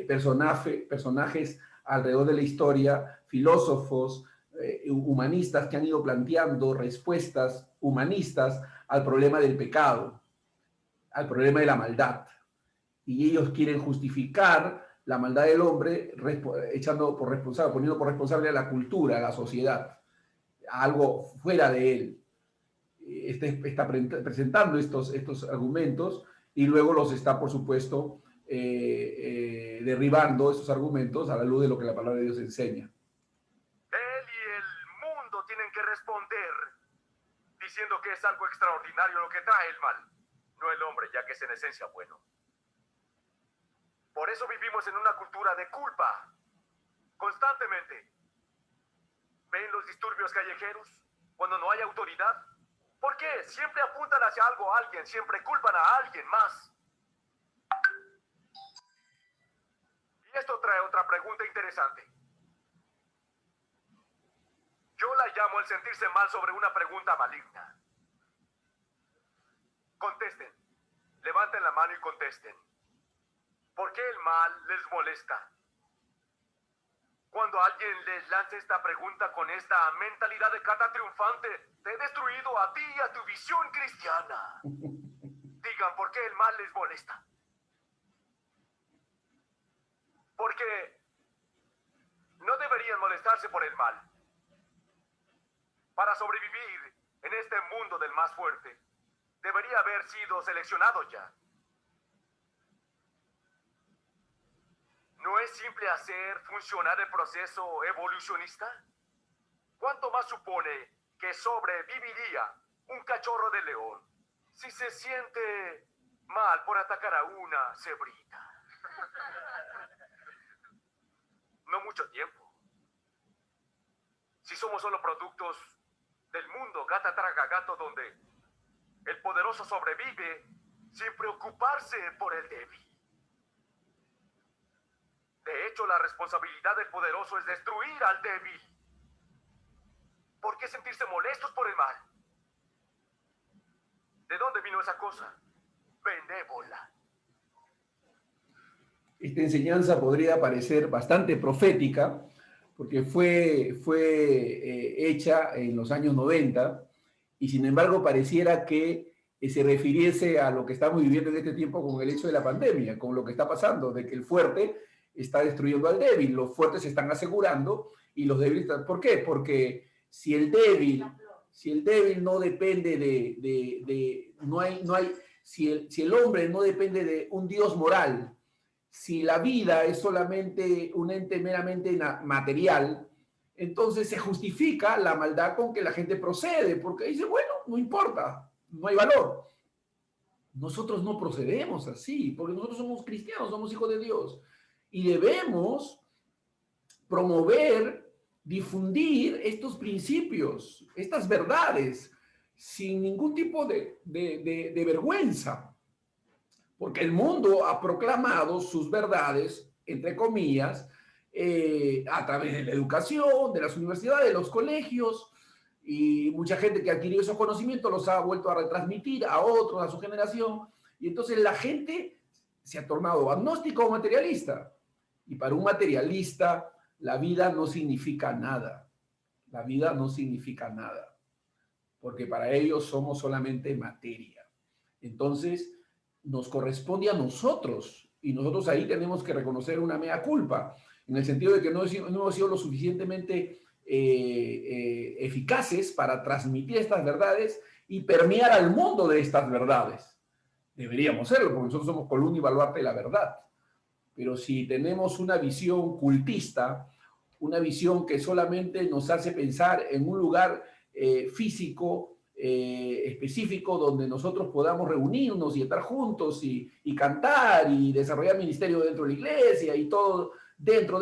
personajes alrededor de la historia, filósofos, humanistas que han ido planteando respuestas humanistas al problema del pecado, al problema de la maldad. Y ellos quieren justificar la maldad del hombre poniendo por responsable a la cultura, a la sociedad, a algo fuera de él. Está presentando estos argumentos y luego los está, por supuesto, derribando esos argumentos a la luz de lo que la palabra de Dios enseña. Él y el mundo tienen que responder diciendo que es algo extraordinario lo que trae el mal, no el hombre, ya que es en esencia bueno. Por eso vivimos en una cultura de culpa, constantemente. ¿Ven los disturbios callejeros cuando no hay autoridad? ¿Por qué? Siempre apuntan hacia algo a alguien, siempre culpan a alguien más. Y esto trae otra pregunta interesante. Yo la llamo el sentirse mal sobre una pregunta maligna. Contesten, levanten la mano y contesten. ¿Por qué el mal les molesta? Cuando alguien les lanza esta pregunta con esta mentalidad de carta triunfante, te he destruido a ti y a tu visión cristiana. Digan, ¿por qué el mal les molesta? Porque no deberían molestarse por el mal. Para sobrevivir en este mundo del más fuerte, debería haber sido seleccionado ya. ¿No es simple hacer funcionar el proceso evolucionista? ¿Cuánto más supone que sobreviviría un cachorro de león si se siente mal por atacar a una cebrita? No mucho tiempo. Si somos solo productos del mundo gata traga gato donde el poderoso sobrevive sin preocuparse por el débil. De hecho, la responsabilidad del poderoso es destruir al débil. ¿Por qué sentirse molestos por el mal? ¿De dónde vino esa cosa? Benévola. Esta enseñanza podría parecer bastante profética, porque fue hecha en los años 90, y sin embargo pareciera que se refiriese a lo que estamos viviendo en este tiempo con el hecho de la pandemia, con lo que está pasando, de que el fuerte está destruyendo al débil, los fuertes se están asegurando y los débiles están... ¿Por qué? Porque si el débil no depende si el hombre no depende de un Dios moral, si la vida es solamente un ente meramente material, entonces se justifica la maldad con que la gente procede, porque dice, bueno, no importa, no hay valor. Nosotros no procedemos así, porque nosotros somos cristianos, somos hijos de Dios. Y debemos promover, difundir estos principios, estas verdades, sin ningún tipo de vergüenza. Porque el mundo ha proclamado sus verdades, entre comillas, a través de la educación, de las universidades, de los colegios, y mucha gente que adquirió esos conocimientos los ha vuelto a retransmitir a otros, a su generación, y entonces la gente se ha tornado agnóstico o materialista. Y para un materialista, la vida no significa nada. La vida no significa nada. Porque para ellos somos solamente materia. Entonces, nos corresponde a nosotros. Y nosotros ahí tenemos que reconocer una mea culpa. en el sentido de que no hemos sido lo suficientemente eficaces para transmitir estas verdades y permear al mundo de estas verdades. Deberíamos serlo, porque nosotros somos columna y baluarte de la verdad. Pero si tenemos una visión cultista, una visión que solamente nos hace pensar en un lugar físico, específico, donde nosotros podamos reunirnos y estar juntos y cantar y desarrollar ministerio dentro de la iglesia y todo dentro,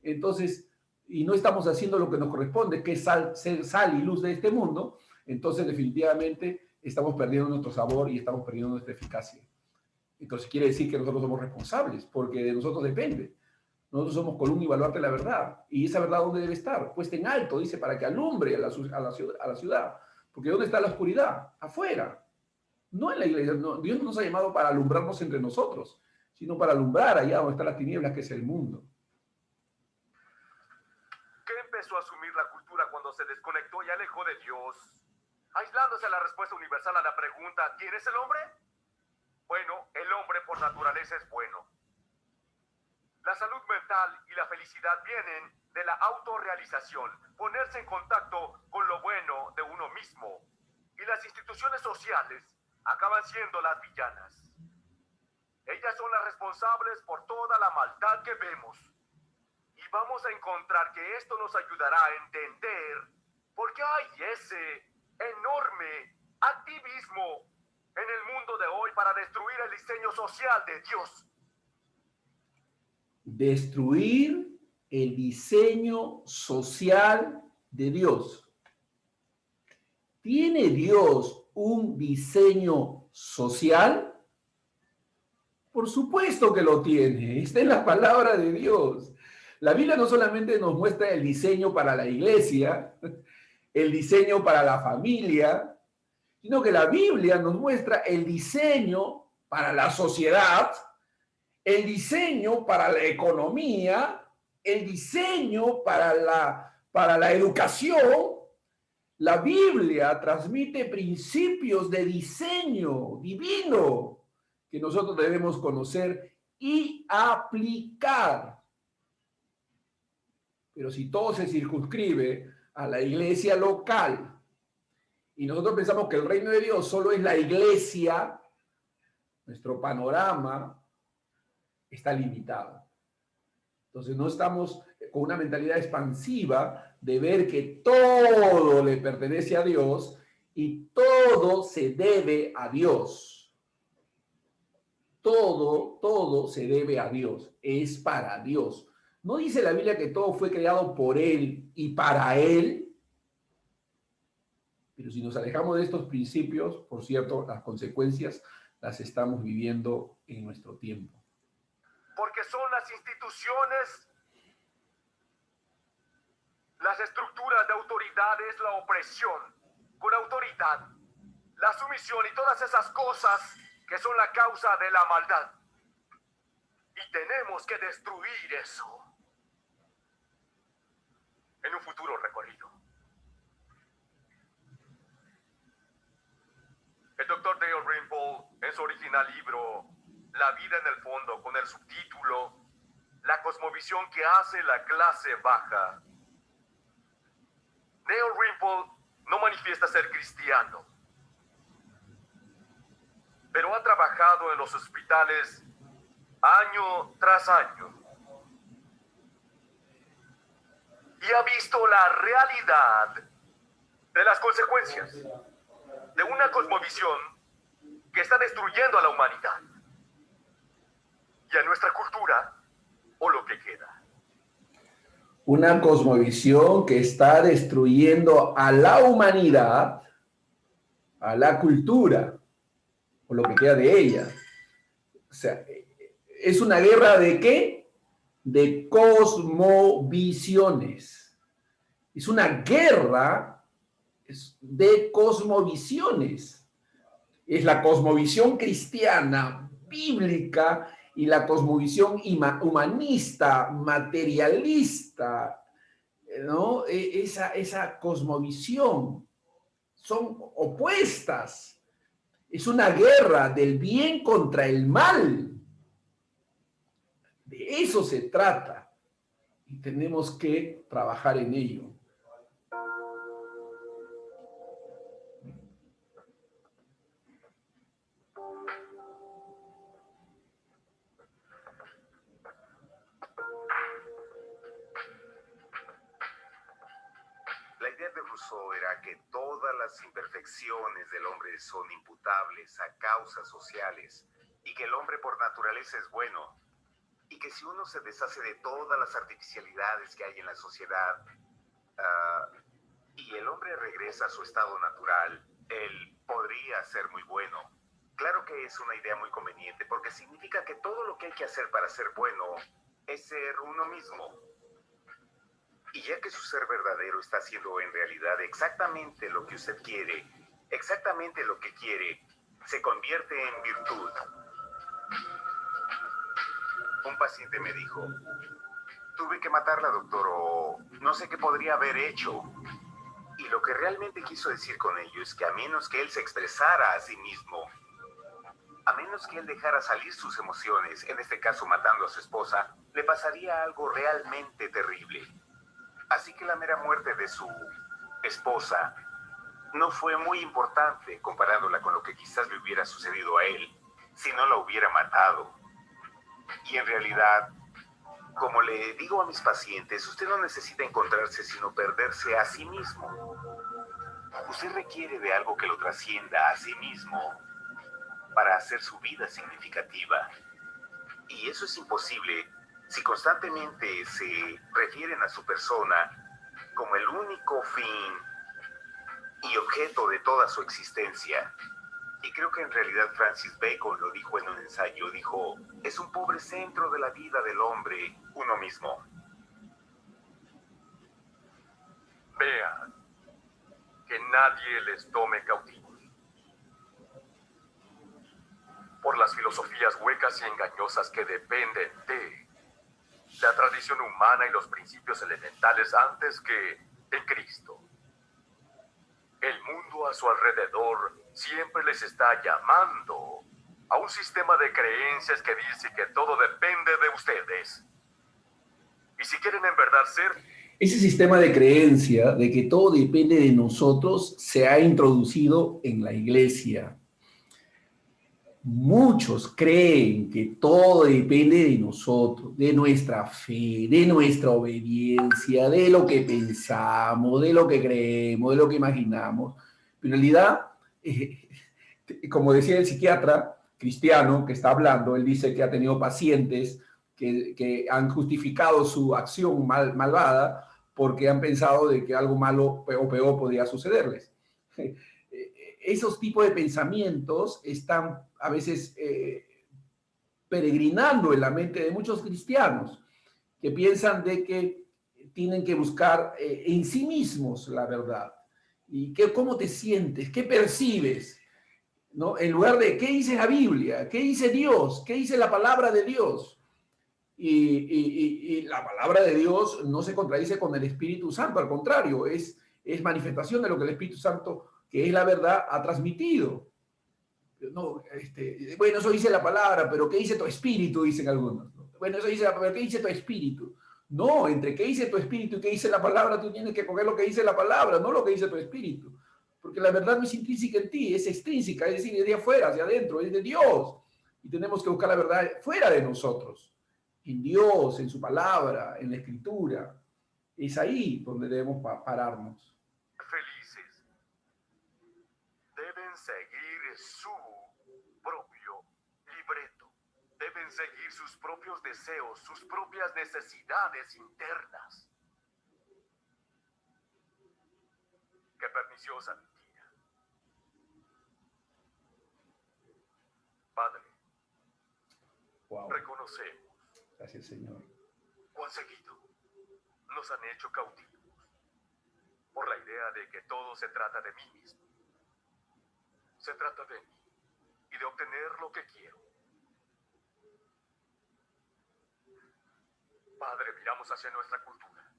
entonces, y no estamos haciendo lo que nos corresponde, que es ser sal y luz de este mundo, entonces definitivamente estamos perdiendo nuestro sabor y estamos perdiendo nuestra eficacia. Entonces quiere decir que nosotros somos responsables, porque de nosotros depende. Nosotros somos columna y baluarte de la verdad. ¿Y esa verdad dónde debe estar? Puesta en alto, dice, para que alumbre a la ciudad. Porque ¿dónde está la oscuridad? Afuera. No en la iglesia. No, Dios no nos ha llamado para alumbrarnos entre nosotros, sino para alumbrar allá donde están las tinieblas, que es el mundo. ¿Qué empezó a asumir la cultura cuando se desconectó y alejó de Dios, aislándose a la respuesta universal a la pregunta ¿quién es el hombre? Bueno, el hombre por naturaleza es bueno. La salud mental y la felicidad vienen de la autorrealización, ponerse en contacto con lo bueno de uno mismo. Y las instituciones sociales acaban siendo las villanas. Ellas son las responsables por toda la maldad que vemos. Y vamos a encontrar que esto nos ayudará a entender por qué hay ese enorme activismo en el mundo de hoy para destruir el diseño social de Dios. Destruir el diseño social de Dios. ¿Tiene Dios un diseño social? Por supuesto que lo tiene. Está en la palabra de Dios. La Biblia no solamente nos muestra el diseño para la iglesia, el diseño para la familia, sino que la Biblia nos muestra el diseño para la sociedad, el diseño para la economía, el diseño para la educación. La Biblia transmite principios de diseño divino que nosotros debemos conocer y aplicar. Pero si todo se circunscribe a la iglesia local y nosotros pensamos que el reino de Dios solo es la iglesia, nuestro panorama está limitado. Entonces no estamos con una mentalidad expansiva de ver que todo le pertenece a Dios y todo se debe a Dios. Todo se debe a Dios, es para Dios. ¿No dice la Biblia que todo fue creado por Él y para Él? Pero si nos alejamos de estos principios, por cierto, las consecuencias las estamos viviendo en nuestro tiempo. Porque son las instituciones, las estructuras de autoridades, la opresión con autoridad, la sumisión y todas esas cosas que son la causa de la maldad. Y tenemos que destruir eso en un futuro recorrido. El Dr. Dale Rimple, en su original libro La vida en el fondo, con el subtítulo La cosmovisión que hace la clase baja, Dale Rimple no manifiesta ser cristiano, pero ha trabajado en los hospitales año tras año y ha visto la realidad de las consecuencias de una cosmovisión que está destruyendo a la humanidad y a nuestra cultura, o lo que queda. Una cosmovisión que está destruyendo a la humanidad, a la cultura, o lo que queda de ella. O sea, ¿es una guerra de qué? De cosmovisiones. Es una guerra de cosmovisiones. Es la cosmovisión cristiana, bíblica, y la cosmovisión humanista, materialista, ¿no? Esa cosmovisión son opuestas. Es una guerra del bien contra el mal. De eso se trata. Y tenemos que trabajar en ello. La idea de Rousseau era que todas las imperfecciones del hombre son imputables a causas sociales y que el hombre por naturaleza es bueno y que si uno se deshace de todas las artificialidades que hay en la sociedad y el hombre regresa a su estado natural, él podría ser muy bueno. Claro que es una idea muy conveniente porque significa que todo lo que hay que hacer para ser bueno es ser uno mismo. Y ya que su ser verdadero está haciendo en realidad exactamente lo que usted quiere, exactamente lo que quiere, se convierte en virtud. Un paciente me dijo, tuve que matarla, doctor, o no sé qué podría haber hecho. Y lo que realmente quiso decir con ello es que a menos que él se expresara a sí mismo, a menos que él dejara salir sus emociones, en este caso matando a su esposa, le pasaría algo realmente terrible. Así que la mera muerte de su esposa no fue muy importante comparándola con lo que quizás le hubiera sucedido a él si no la hubiera matado. Y en realidad, como le digo a mis pacientes, usted no necesita encontrarse sino perderse a sí mismo. Usted requiere de algo que lo trascienda a sí mismo para hacer su vida significativa. Y eso es imposible si constantemente se refieren a su persona como el único fin y objeto de toda su existencia. Y creo que en realidad Francis Bacon lo dijo en un ensayo, dijo, es un pobre centro de la vida del hombre, uno mismo. Vean que nadie les tome cautivos por las filosofías huecas y engañosas que dependen de la tradición humana y los principios elementales antes que en Cristo. El mundo a su alrededor siempre les está llamando a un sistema de creencias que dice que todo depende de ustedes. Y si quieren en verdad ser... Ese sistema de creencia de que todo depende de nosotros se ha introducido en la iglesia. Muchos creen que todo depende de nosotros, de nuestra fe, de nuestra obediencia, de lo que pensamos, de lo que creemos, de lo que imaginamos. Pero en realidad, como decía el psiquiatra cristiano que está hablando, él dice que ha tenido pacientes que han justificado su acción malvada porque han pensado de que algo malo o peor podría sucederles. Esos tipos de pensamientos están a veces peregrinando en la mente de muchos cristianos que piensan de que tienen que buscar en sí mismos la verdad. ¿Y cómo te sientes? ¿Qué percibes? ¿No? En lugar de qué dice la Biblia, qué dice Dios, qué dice la palabra de Dios. Y la palabra de Dios no se contradice con el Espíritu Santo, al contrario, es manifestación de lo que el Espíritu Santo, que es la verdad, ha transmitido. No, bueno, eso dice la palabra, pero ¿qué dice tu espíritu? Dicen algunos. ¿No? Bueno, eso dice la palabra, ¿qué dice tu espíritu? No, entre qué dice tu espíritu y qué dice la palabra, tú tienes que coger lo que dice la palabra, no lo que dice tu espíritu. Porque la verdad no es intrínseca en ti, es extrínseca, es decir, es de afuera, hacia adentro, es de Dios. Y tenemos que buscar la verdad fuera de nosotros, en Dios, en su palabra, en la escritura. Es ahí donde debemos pararnos. Felices. Deben seguir su propio libreto. Deben seguir sus propios deseos, sus propias necesidades internas. Qué perniciosa mentira. Padre, Wow. reconocemos. Gracias, Señor. Cuán seguido nos han hecho cautivos por la idea de que todo se trata de mí mismo. Se trata de mí y de obtener lo que quiero. Padre, miramos hacia nuestra cultura.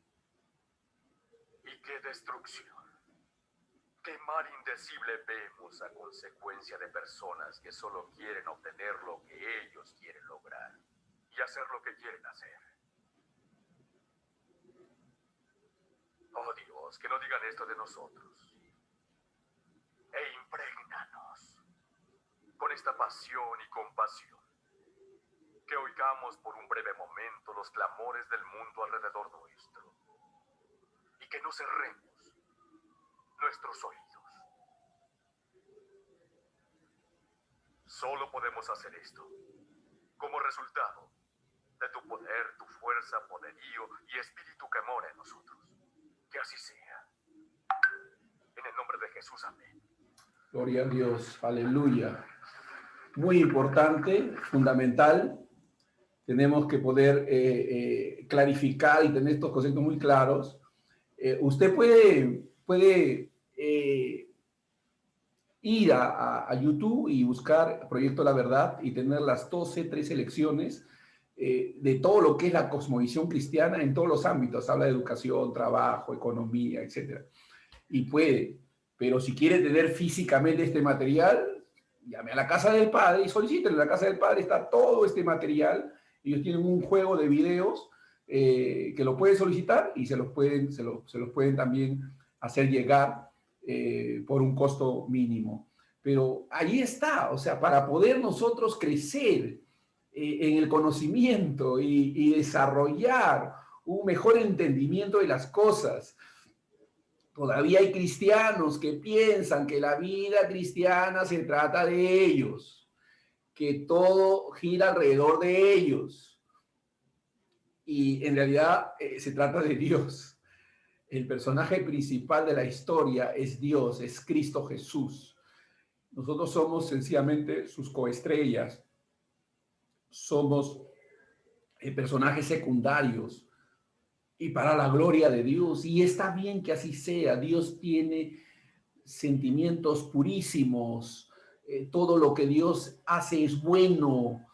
Y qué destrucción. Qué mal indecible vemos a consecuencia de personas que solo quieren obtener lo que ellos quieren lograr y hacer lo que quieren hacer. Dios que no digan esto de nosotros. E imprégnanos con esta pasión y compasión, que oigamos por un breve momento los clamores del mundo alrededor nuestro, y que no cerremos nuestros oídos. Solo podemos hacer esto como resultado de tu poder, tu fuerza, poderío y espíritu que mora en nosotros. Que así sea. En el nombre de Jesús, amén. Gloria a Dios, aleluya. Muy importante, fundamental. Tenemos que poder clarificar y tener estos conceptos muy claros. Usted puede ir a YouTube y buscar Proyecto La Verdad y tener las 13 lecciones de todo lo que es la cosmovisión cristiana en todos los ámbitos. Habla de educación, trabajo, economía, etc. Y puede, pero si quiere tener físicamente este material, llame a la Casa del Padre y soliciten. En la Casa del Padre está todo este material. Ellos tienen un juego de videos que lo pueden solicitar y se los pueden también hacer llegar por un costo mínimo. Pero ahí está, o sea, para poder nosotros crecer en el conocimiento y desarrollar un mejor entendimiento de las cosas. Todavía hay cristianos que piensan que la vida cristiana se trata de ellos, que todo gira alrededor de ellos. Y en realidad se trata de Dios. El personaje principal de la historia es Dios, es Cristo Jesús. Nosotros somos sencillamente sus coestrellas. Somos personajes secundarios y para la gloria de Dios. Y está bien que así sea. Dios tiene sentimientos purísimos. Todo lo que Dios hace es bueno.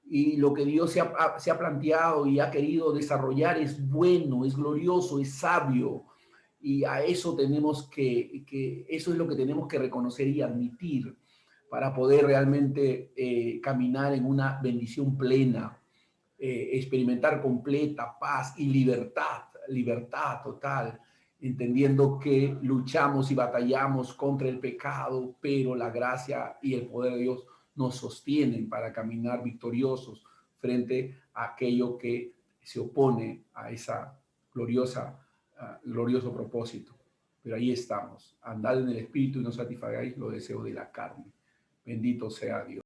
Y lo que Dios se ha planteado y ha querido desarrollar es bueno, es glorioso, es sabio. Y a eso eso es lo que tenemos que reconocer y admitir para poder realmente caminar en una bendición plena, experimentar completa paz y libertad total, entendiendo que luchamos y batallamos contra el pecado, pero la gracia y el poder de Dios nos sostienen para caminar victoriosos frente a aquello que se opone a esa glorioso propósito. Pero ahí estamos, andad en el Espíritu y no satisfagáis los deseos de la carne. Bendito sea Dios.